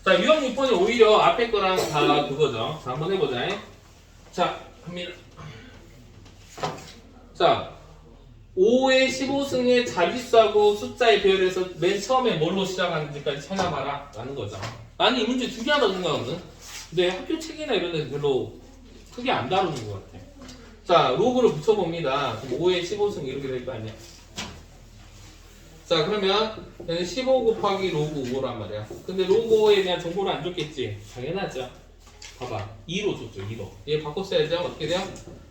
자 유형 6번이 오히려 앞에 거랑 다 그거죠. 자 한번 해보자. 자 갑니다. 자 5의 15승의 자릿수하고 숫자의 배열에서 맨 처음에 뭘로 시작하는지까지 찾아봐라 라는 거죠. 나는 이 문제 중요하다고 생각하거든. 근데 학교 책이나 이런 데서 별로 크게 안 다루는 것 같아. 자 로그를 붙여봅니다. 그럼 5의 15승 이렇게 될 거 아니야. 자 그러면 얘는 15 곱하기 로그 5란 말이야. 근데 로그 5에 대한 정보를 안 줬겠지. 당연하죠. 봐봐 2로 줬죠. 2로. 얘 바꿨어야죠. 어떻게 돼요?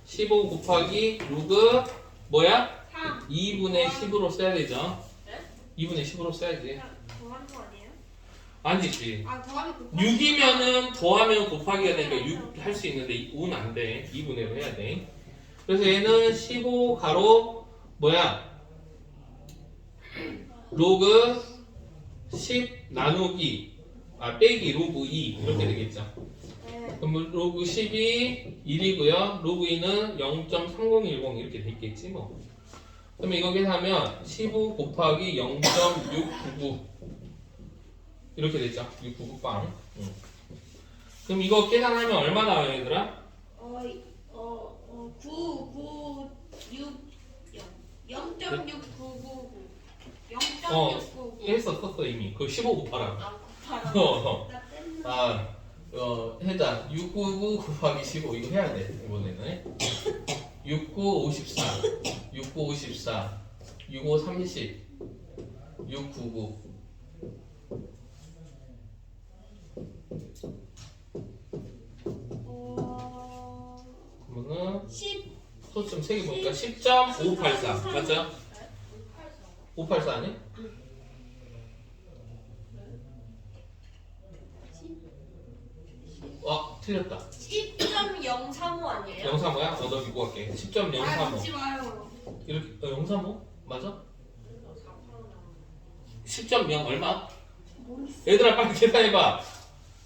15 곱하기 로그 뭐야? 3. 2분의 10으로 써야 되죠. 네? 2분의 10으로 써야지. 더하는 거 아니에요? 아니지. 아, 더하기 곱하기 6이면은 더하면 곱하기가 되니까 6 할 수 있는데 5는 안 돼. 2분의로 해야 돼. 그래서 얘는 15 가로 뭐야? 로그 10 나누기 빼기 로그 2 이렇게 되겠죠. 네. 그럼 로그 10이 1이고요. 로그 2는 0.3010 이렇게 되겠지 뭐. 그러면 이거 계산하면 15 곱하기 0.699 이렇게 되죠. 699 빵. 그럼 이거 계산하면 얼마 나와요, 얘들아? 0.699 했었어 이미. 그 15 곱하라. 아, 해자 699 곱하기 15 이거 해야 돼 이번에는. 69, 54, 69, 54, 65, 30, 699. 그러면은 10. 소수 좀 3개 볼까? 10.584 맞죠? 584 아니? 틀렸다. 10.035 아니에요? 035야? 너 믿고 갈게. 아, 10.035 묻지 마요. 이렇게 035? 맞아? 10.0 얼마? 얘들아 빨리 계산해봐.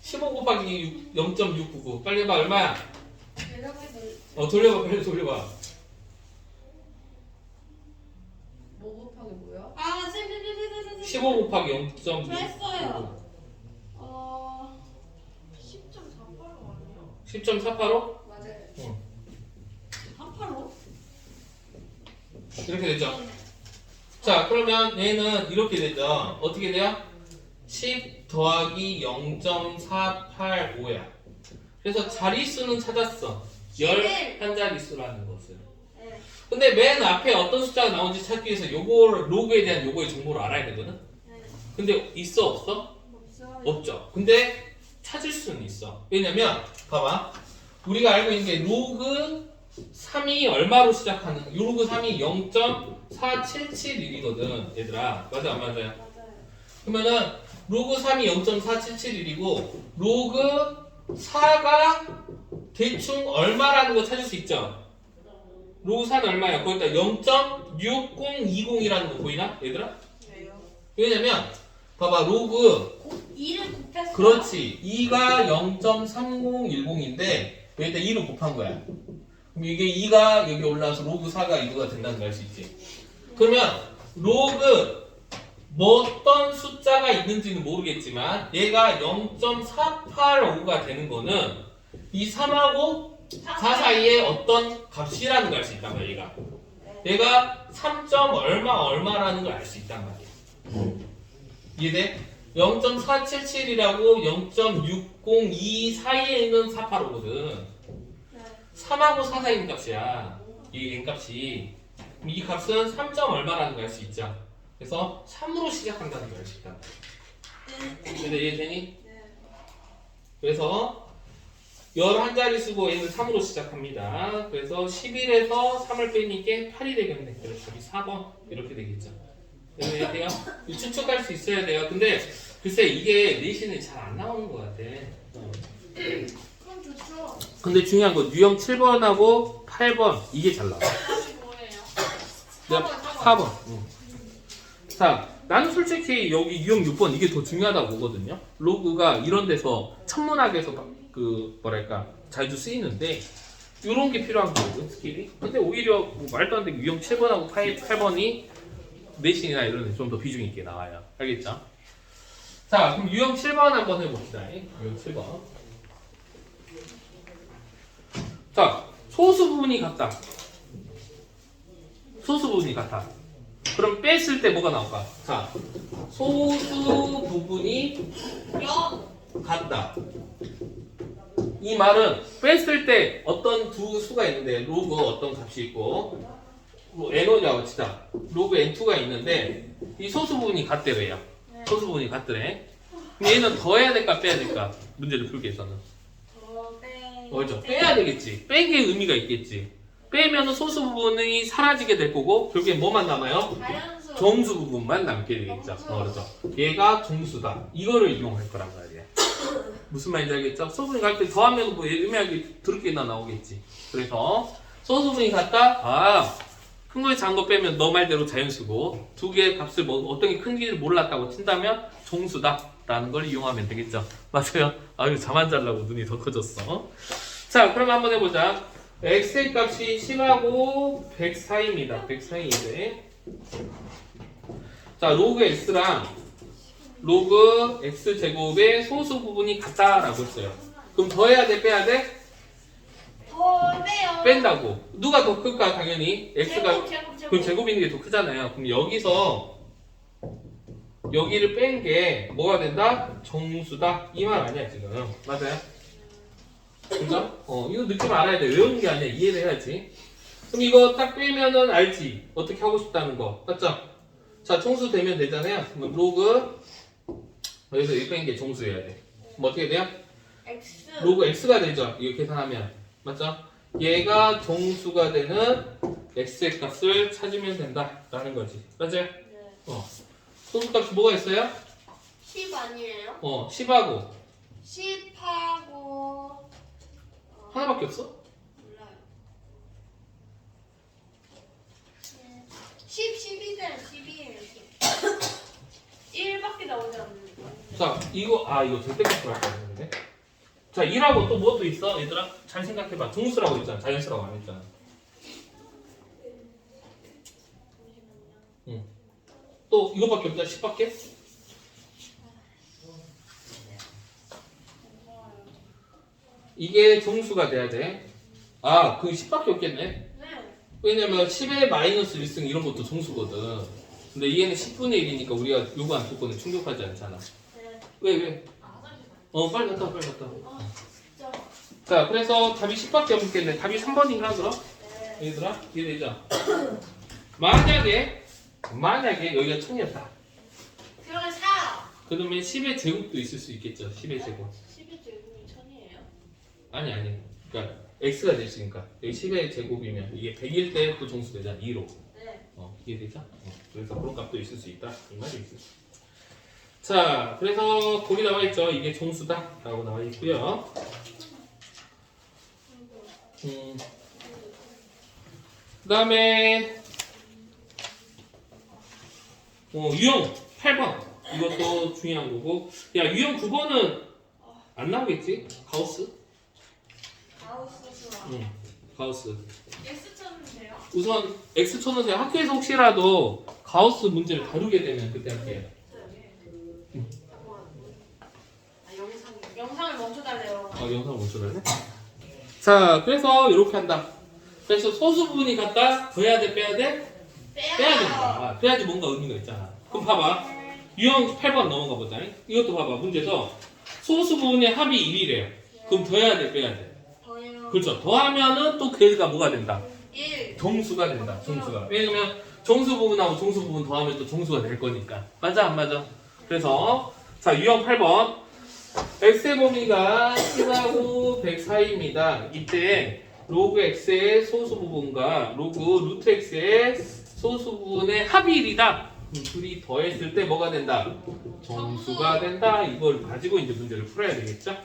15 곱하기 0.699 빨리 해봐. 얼마야? 돌려봐. 빨리 돌려봐. 뭐 곱하기 뭐야? 아, 쌤. 15 곱하기 0.699 했어요. 10.48 아니에요? 10.485? 맞아요. 응. 48로? 이렇게 되죠. 자 그러면 얘는 이렇게 되죠. 어떻게 돼요? 10 더하기 0.485야. 그래서 자릿수는 찾았어. 11자릿수라는 것을. 네. 근데 맨 앞에 어떤 숫자가 나온지 찾기 위해서 요거를 로그에 대한 요거의 정보를 알아야 되거든. 네. 근데 있어 없어? 없어요. 없죠. 근데 찾을 수는 있어. 왜냐면 봐봐. 우리가 알고 있는 게 로그 3이 얼마로 시작하는 로그 3이 0.4771이거든 얘들아. 맞아 안 맞아요? 맞아요. 그러면은 로그 3이 0.4771이고 로그 4가 대충 얼마라는 거 찾을 수 있죠? 로그 4는 얼마야? 거기다 0.6020이라는 거 보이나? 얘들아? 왜요? 왜냐면 봐봐 로그 2를 곱했어요. 그렇지 2가 0.3010인데 여기다 2를 곱한 거야. 그럼 이게 2가 여기 올라와서 로그 4가 2가 된다는 걸 알 수 있지. 그러면 로그 뭐 어떤 숫자가 있는지는 모르겠지만 얘가 0.485가 되는 거는 이 3하고 4 사이에 어떤 값이라는 걸 알 수 있단 말이야. 얘가. 얘가 3. 얼마라는 걸 알 수 있단 말이야. 이해돼? 0.477이라고 0.602 사이에 있는 485거든. 3하고 4 사이 있는 값이야. 이 n값이. 그럼 이 값은 3. 얼마라는 걸 알 수 있죠. 그래서 3으로 시작한다는 걸 알 수 있다. 근데 이해되니? 그래서 11자리 쓰고 얘는 3으로 시작합니다. 그래서 11에서 3을 빼니까 8이 되겠네. 그래서 여기 4번 이렇게 되겠죠. 이해돼요? 추측할 수 있어야 돼요. 근데 글쎄 이게 내신이 잘 안 나오는 것 같아. 그럼 좋죠. 근데 중요한 건 유형 7번하고 8번 이게 잘 나와. 다시 뭐예요? 내가 4번. 자, 나는 솔직히 여기 유형 6번 이게 더 중요하다고 보거든요. 로그가 이런 데서 천문학에서 그 뭐랄까 자주 쓰이는데 이런 게 필요한 거거든 스킬이. 근데 오히려 뭐 말도 안 되게 유형 7번하고 8번이 내신이나 이런 데 좀 더 비중 있게 나와요. 알겠죠? 자, 그럼 유형 7번 한번 해봅시다. 유형 7번. 자, 소수 부분이 같다. 소수 부분이 같아. 그럼 뺐을 때 뭐가 나올까? 자, 소수 부분이 0. 같다. 이 말은 뺐을 때 어떤 두 수가 있는데 로그 어떤 값이 있고 뭐 n1이라고 치자. 로그 n2가 있는데 이 소수 부분이 같대래요. 소수 부분이 같더래. 그럼 얘는 더해야 될까 빼야 될까? 문제를 풀기 위해서는. 그렇죠. 빼야 되겠지. 뺀 게 의미가 있겠지. 빼면은 소수 부분이 사라지게 될 거고 결국에 뭐만 남아요? 자연수. 정수 부분만 남게 되겠죠. 그렇죠. 얘가 정수다. 이거를 이용할 거란 말이야. 무슨 말인지 알겠죠? 소수분이 갈 때 더하면 뭐 애매하게 드럽게나 나오겠지. 그래서 소수분이 같다. 큰 거에 작은 거 빼면 너 말대로 자연수고 두 개의 값을 뭐 어떤 게 큰지를 몰랐다고 친다면 정수다라는 걸 이용하면 되겠죠. 맞아요? 아유 잠 안 자려고 눈이 더 커졌어. 자 그럼 한번 해보자. x의 값이 10하고 100 사이입니다. 100 사이인데 자 로그 x랑 로그 x 제곱의 소수 부분이 같다라고 했어요. 그럼 더해야 돼 빼야 돼? 더 빼요. 뺀다고. 누가 더 클까 당연히 x가 제곱. 그럼 제곱 있는 게 더 크잖아요. 그럼 여기서 여기를 뺀 게 뭐가 된다? 정수다. 이 말 아니야 지금. 맞아요? 그죠? 이거 느낌 알아야 돼. 외우는 게 아니야. 이해를 해야지. 그럼 이거 딱 빼면은 알지? 어떻게 하고 싶다는 거. 맞죠? 자, 정수 되면 되잖아요. 그럼 로그, 여기서 1 뺀 게 정수여야 돼. 그럼 어떻게 돼요? X. 로그 x가 되죠. 이거 계산하면. 맞죠? 얘가 정수가 되는 x의 값을 찾으면 된다. 라는 거지. 맞아요? 네. 소수값이 뭐가 있어요? 10 아니에요? 10하고 10하고 하나밖에 없어? 몰라요. 10, 12대 12예요. 1밖에 나오지 않는데. 자, 이거 절대값으로 할 거야 되는데. 자, 1하고 또 뭐 또 있어? 얘들아? 잘 생각해봐. 정수라고 있잖아. 자연수라고 안 했잖아. 응. 또 이거밖에 없다. 10밖에? 이게 정수가 돼야 돼. 아, 그 10밖에 없겠네. 네. 왜냐면 10의 마이너스 1승 이런 것도 정수거든. 근데 얘는 10분의 1이니까 우리가 요구한 조건을 충족하지 않잖아. 네. 왜? 아, 화장실 빨리 갔다 와, 빨리 갔다 와. 아, 진짜. 자, 그래서 답이 10밖에 없겠네. 답이 3번인가 그럼? 네. 얘들아, 이해되죠? 만약에 여기가 1000이었다. 그러면 4. 그러면 10의 제곱도 있을 수 있겠죠. 10의 제곱. 10의 제곱이 1000이에요? 아니. 그러니까 x가 될 수 있으니까 여기 10의 제곱이면 이게 100일 때 또 정수 되잖아. 2로. 네. 이해되죠? 그래서 그런 값도 있을 수 있다. 이 말이 있어요. 자, 그래서 거기 나와 있죠. 이게 정수다라고 나와 있고요. 그다음에 유형 8번 이것도 중요한 거고. 야, 유형 9번은 안 나오겠지? 가우스? 가우스수와 가우스. X 찾는데요? 우선 x 쳐놓으세요. 학교에서 혹시라도 가우스 문제를 다루게 되면 그때 할게요. 영상을 멈춰달래요. 영상을 멈춰달래? 자, 그래서 이렇게 한다. 그래서 소수 부분이 같다. 더해야 돼, 빼야 돼? 빼야 된다. 빼야지 뭔가 의미가 있잖아. 그럼 봐봐. 유형 8번 넘어가 보자. 이것도 봐봐. 문제에서 소수 부분의 합이 1이래요. 그럼 더해야 돼, 빼야 돼? 더해요. 그렇죠. 더하면은 또 걔가 뭐가 된다? 1. 정수가 된다. 정수가. 왜냐면 정수 부분하고 정수 부분 더하면 또 정수가 될 거니까. 맞아, 안 맞아? 그래서 자, 유형 8번. x의 범위가 10하고 100 사이입니다. 이때 로그 x의 소수 부분과 로그 루트 x의 소수 부분의 합이 1이다. 둘이 더했을 때 뭐가 된다? 정수가 된다. 이걸 가지고 이제 문제를 풀어야 되겠죠?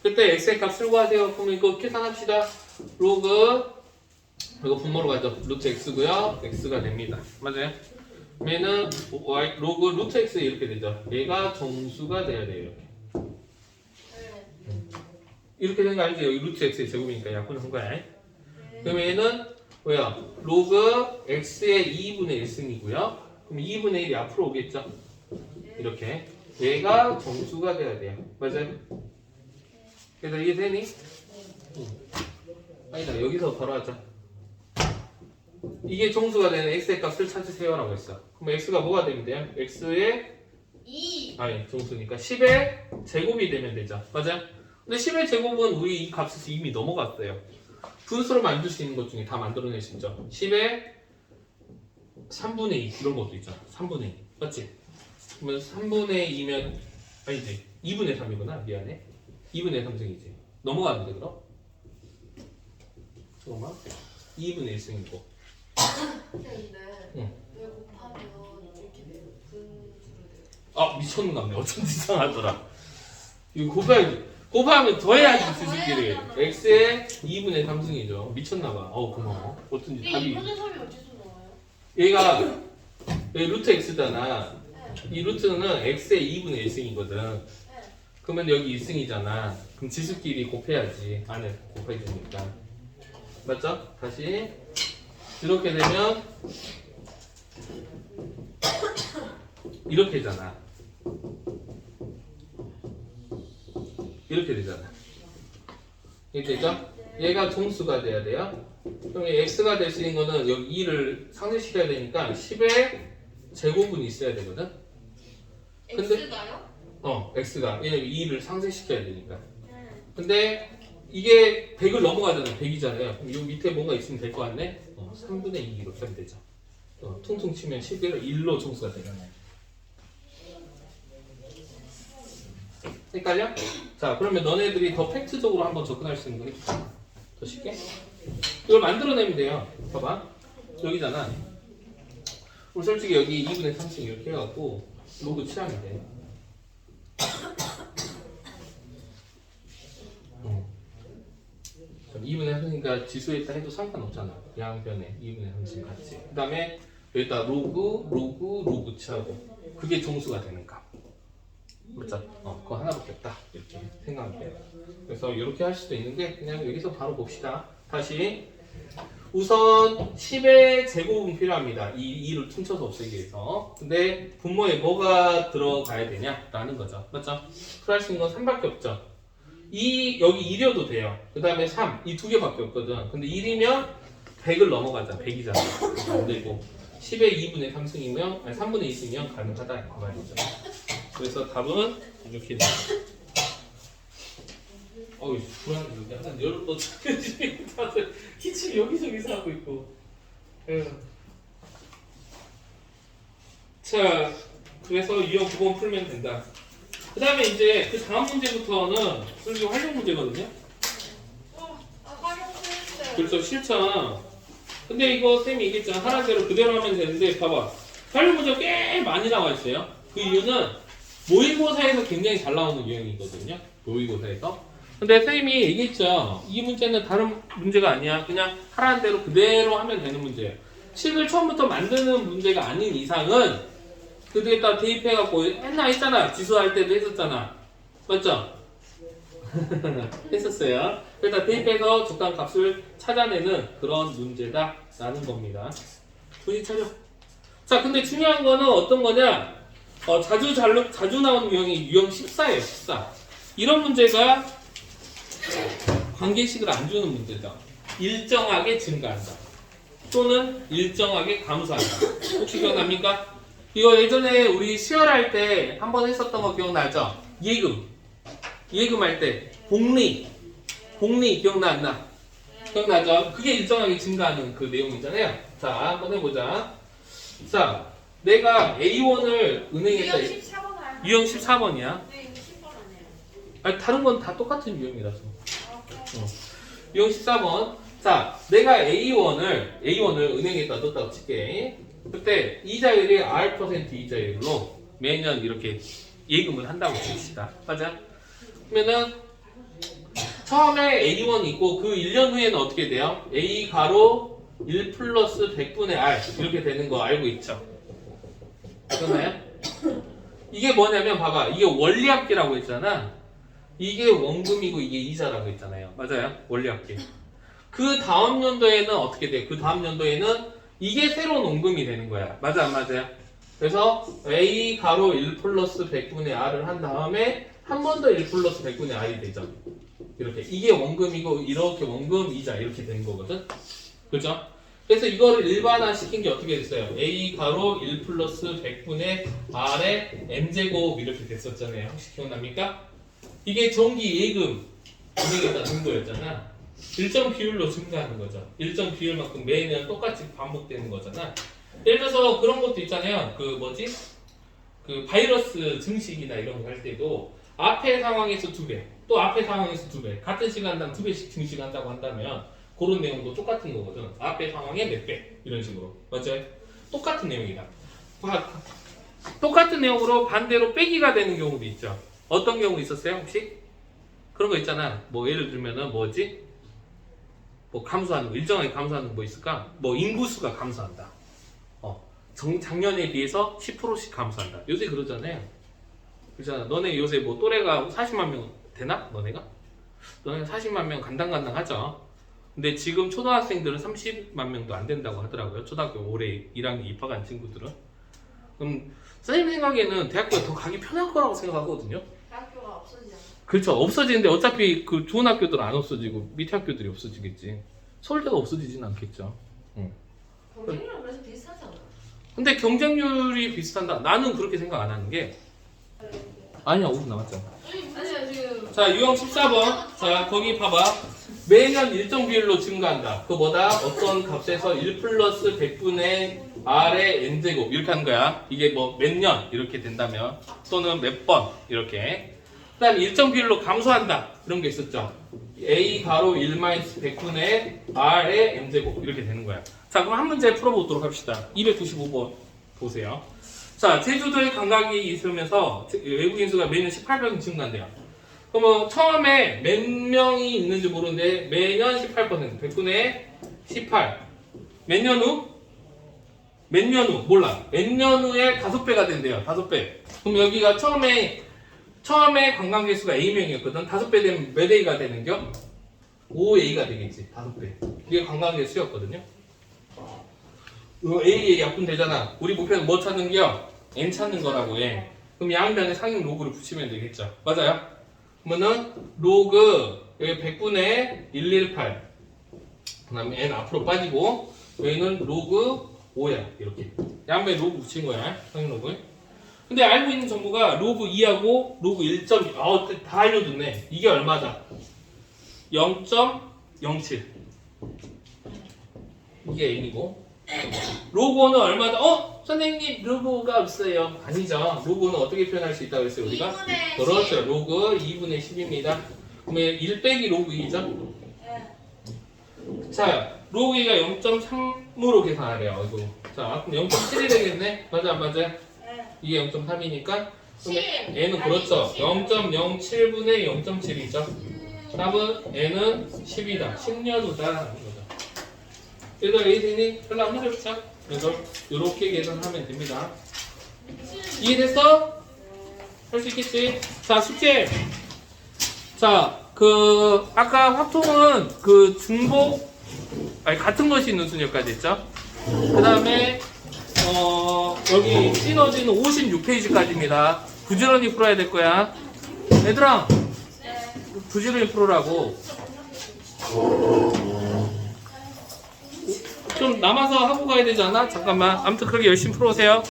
그때 x의 값 쓰고 하세요. 그럼 이거 계산합시다. 로그 이거 분모로 가죠. 루트 x고요. x가 됩니다. 맞아요? 그러면은 로그 루트 x 이렇게 되죠. 얘가 정수가 돼야 돼요. 이렇게. 이렇게 된 거 알지? 여기 루트 x의 제곱이니까 약분한 거야. 그러면 얘는 뭐야? 로그 x의 2분의 1승이고요. 그럼 2분의 1이 앞으로 오겠죠? 이렇게. 얘가 정수가 돼야 돼요. 맞아요? 그래서 이게 되니? 응. 아니다. 여기서 바로 하자. 이게 정수가 되는 x의 값을 찾으세요라고 했어. 그럼 x가 뭐가 되면 돼요? x의 2. 정수니까 10의 제곱이 되면 되죠. 맞아요? 근데 10의 제곱은 우리 이 값에서 이미 넘어갔어요. 분수로 만들 수 있는 것 중에 다 만들어낼 수 있죠. 10의 3분의 2 이런 것도 있잖아. 3분의 2 맞지? 그러면 3분의 2면 아니지 2분의 3이구나. 미안해. 2분의 3승이지. 넘어가는데 그럼? 잠깐만. 2분의 1승이고. 근데 응. 왜 곱하면 이렇게 돼요? 분수로 돼요? 미쳤나보네. 어쩐지 이상하더라. 이거 곱하면 더해야지 수식끼리. x의 2분의 3승이죠. 미쳤나봐. 고마워. 어쩐지 근데 답이 2분의 3이 어디서 나와요? 얘가 루트 x잖아. 네. 이 루트는 x의 2분의 1승이거든. 네. 그러면 여기 1승이잖아. 그럼 지수끼리 곱해야지. 안에 곱해야 되니까. 맞죠? 다시 이렇게 되면 이렇게 되잖아. 이렇게 되잖아. 이렇게 되죠? 얘가 정수가 돼야 돼요. 그럼 x가 될 수 있는 거는 여기 2를 상쇄시켜야 되니까 10의 제곱은 있어야 되거든. 근데 X가요? x가 왜냐면 2를 상쇄시켜야 되니까. 네. 근데 이게 100을 넘어가잖아요. 100이잖아요. 그럼 이 밑에 뭔가 있으면 될 것 같네. 3분의 2 이렇게 하면 되죠. 퉁퉁 치면 11을 1로 총수가 되잖아요. 헷갈려? 자, 그러면 너네들이 더 팩트적으로 한번 접근할 수 있는 거 해줄까? 더 쉽게? 이걸 만들어내면 돼요. 봐봐. 여기잖아. 우리 솔직히 여기 2분의 3씩 이렇게 해갖고 로그 칠하면 돼. 그럼 2분의 3이니까 지수에다 해도 상관없잖아. 양변에 2분의 3씩 같이. 그 다음에 여기다 로그 칠하고 그게 정수가 되는 값. 그렇죠? 그거 하나밖에 없다. 이렇게 생각하면 돼요. 그래서 이렇게 할 수도 있는데 그냥 여기서 바로 봅시다. 다시 우선 10의 제곱은 필요합니다. 이 2를 퉁쳐서 없애기 위해서. 근데 분모에 뭐가 들어가야 되냐라는 거죠. 맞죠? 풀할 수 있는 건 3밖에 없죠. 여기 1이어도 돼요. 그 다음에 3, 이 두 개밖에 없거든. 근데 1이면 100을 넘어가잖아. 100이잖아. 안 되고 10의 2분의 3승이면 아니 3분의 2승이면 가능하다. 그 말이죠. 그래서 답은 이렇게 돼요. 어우, 불안해. 약간 여름 또 다들 기침 여기저기서 하고 있고. 자, 그래서 유형 9번 풀면 된다. 그 다음에 이제 그 다음 문제부터는 솔직히 활용 문제거든요. 활용했어요. 그래서 실천. 근데 이거 쌤이 얘기했잖아. 하라는 대로 그대로 하면 되는데 봐봐. 활용 문제가 꽤 많이 나와 있어요. 그 이유는 모의고사에서 굉장히 잘 나오는 유형이거든요. 모의고사에서. 근데 쌤이 얘기했죠. 이 문제는 다른 문제가 아니야. 그냥 하라는 대로 그대로 하면 되는 문제예요. 식을 처음부터 만드는 문제가 아닌 이상은 그대에다 대입해갖고 맨날 했잖아. 지수할 때도 했었잖아. 맞죠? 했었어요. 그래서 대입해서 적당한 값을 찾아내는 그런 문제다 라는 겁니다. 정신 차려. 자, 근데 중요한 거는 어떤 거냐? 자주 나오는 유형이 유형 14예요. 14. 이런 문제가 관계식을 안 주는 문제죠. 일정하게 증가한다. 또는 일정하게 감소한다. 혹시 기억납니까? 이거 예전에 우리 시열할 때 한번 했었던 거 기억나죠? 예금 할 때 복리 기억나 안 나? 기억나죠? 그게 일정하게 증가하는 그 내용이잖아요. 자, 한번 해보자. 자, 내가 A1을 은행에다 유형 14번 알아요? 유형 14번이야. 네, 이거 10번 아니에요. 아니, 다른 건 다 똑같은 유형이라서. 유형 14번. 자, 내가 A1을 은행에다 넣었다고 칠게. 그때 이자율이 R% 이자율로 매년 이렇게 예금을 한다고 칩시다. 맞아? 그러면은 처음에 A1이 있고 그 1년 후에는 어떻게 돼요? A 가로 1 플러스 100분의 R 이렇게 되는 거 알고 있죠? 그러나요? 이게 뭐냐면 봐봐. 이게 원리합계라고 했잖아. 이게 원금이고 이게 이자라고 했잖아요. 맞아요? 원리합계. 그 다음 연도에는 어떻게 돼? 그 다음 연도에는 이게 새로운 원금이 되는 거야. 맞아 안 맞아요? 그래서 A 가로 1 플러스 100분의 R을 한 다음에 한 번 더 1 플러스 100분의 R이 되죠. 이렇게. 이게 원금이고 이렇게 원금 이자 이렇게 되는 거거든. 그죠? 그래서 이거를 일반화 시킨 게 어떻게 됐어요? A 가로 1 플러스 100분의 R의 N제곱 이렇게 됐었잖아요. 혹시 기억납니까? 이게 정기 예금 은행에다 넣은 거였잖아. 일정 비율로 증가하는 거죠. 일정 비율만큼 매년 똑같이 반복되는 거잖아. 예를 들어서 그런 것도 있잖아요. 그 바이러스 증식이나 이런 거 할 때도 앞에 상황에서 2배, 또 앞에 상황에서 2배, 같은 시간당 2배씩 증식한다고 한다면 그런 내용도 똑같은 거거든. 앞에 상황에 몇 배, 이런 식으로. 맞아요? 똑같은 내용이다. 똑같은 내용으로 반대로 빼기가 되는 경우도 있죠. 어떤 경우 있었어요, 혹시? 그런 거 있잖아. 뭐 예를 들면은 뭐지? 뭐 감소하는 거, 일정하게 감소하는 거 뭐 있을까? 뭐 인구수가 감소한다. 작년에 비해서 10%씩 감소한다. 요새 그러잖아요. 그렇잖아. 너네 요새 뭐 또래가 40만 명 되나? 너네가 40만 명 간당간당 하죠. 근데 지금 초등학생들은 30만 명도 안 된다고 하더라고요. 초등학교 올해 1학년 입학한 친구들은. 그럼 선생님 생각에는 대학교가 더 가기 편할 거라고 생각하거든요. 대학교가 없어지잖아. 그렇죠. 없어지는데 어차피 그 좋은 학교들은 안 없어지고 밑에 학교들이 없어지겠지. 서울대가 없어지진 않겠죠. 경쟁률은 그래서 비슷하잖아. 근데 경쟁률이 비슷한다. 나는 그렇게 생각 안 하는 게 아니야 5분 남았잖아. 아니야 지금 자, 유형 14번. 자, 거기 봐봐. 매년 일정 비율로 증가한다. 그 뭐다? 어떤 값에서 1 플러스 100분의 R의 N제곱. 이렇게 하는 거야. 이게 뭐 몇 년 이렇게 된다면. 또는 몇 번 이렇게. 그 다음에 일정 비율로 감소한다. 이런 게 있었죠. A 가로 1-100분의 R의 N제곱. 이렇게 되는 거야. 자, 그럼 한 문제 풀어보도록 합시다. 295번 보세요. 자, 제주도에 관광객이 있으면서 외국인 수가 매년 18% 증가한대요. 그러면 처음에 몇 명이 있는지 모르는데 매년 18%, 100분의 18. 몇 년 후? 몇 년 후? 몰라. 몇 년 후에 5배가 된대요. 5배. 그럼 여기가 처음에 관광객 수가 A명이었거든. 5배 되면 몇 A가 되는겨? 5A가 되겠지. 5배. 이게 관광객 수였거든요. 이거 A에 약분 되잖아. 우리 목표는 뭐 찾는 겨? N 찾는 거라고 해. 그럼 양변에 상용 로그를 붙이면 되겠죠. 맞아요? 그러면은 로그 여기 100분의 118. 그 다음에 N 앞으로 빠지고 여기는 로그 5야. 이렇게. 양변에 로그 붙인 거야. 상용 로그. 근데 알고 있는 정보가 로그 2하고 로그 1.2. 다 알려줬네. 이게 얼마다? 0.07. 이게 N이고. 로고는 얼마다? 선생님 로고가 없어요. 아니죠. 로고는 어떻게 표현할 수 있다고 했어요 우리가? 2분의 10. 그렇죠. 로그 2분의 10입니다. 그러면 1 빼기 로그 2죠. 네. 자, 로그 2가 0.3으로 계산하래요. 이거. 자, 그럼 0.7이 되겠네. 맞아 안 맞아? 네. 이게 0.3이니까 그러면 10. N은 그렇죠. 아니, 0.07분의 0.7이죠. 답은 N은 10이다. 10년 후다라는 거죠. 그래서 A생이 별로 안 무섭죠? 그래서 이렇게 계산하면 됩니다. 이해됐어? 할 수 있겠지? 자, 숙제. 자, 아까 확통은 중복, 같은 것이 있는 순위까지 했죠? 그 다음에, 여기 시너지는 56페이지까지입니다. 부지런히 풀어야 될 거야. 얘들아, 부지런히 풀으라고. 좀 남아서 하고 가야 되지 않아? 잠깐만. 아무튼 그렇게 열심히 풀어오세요.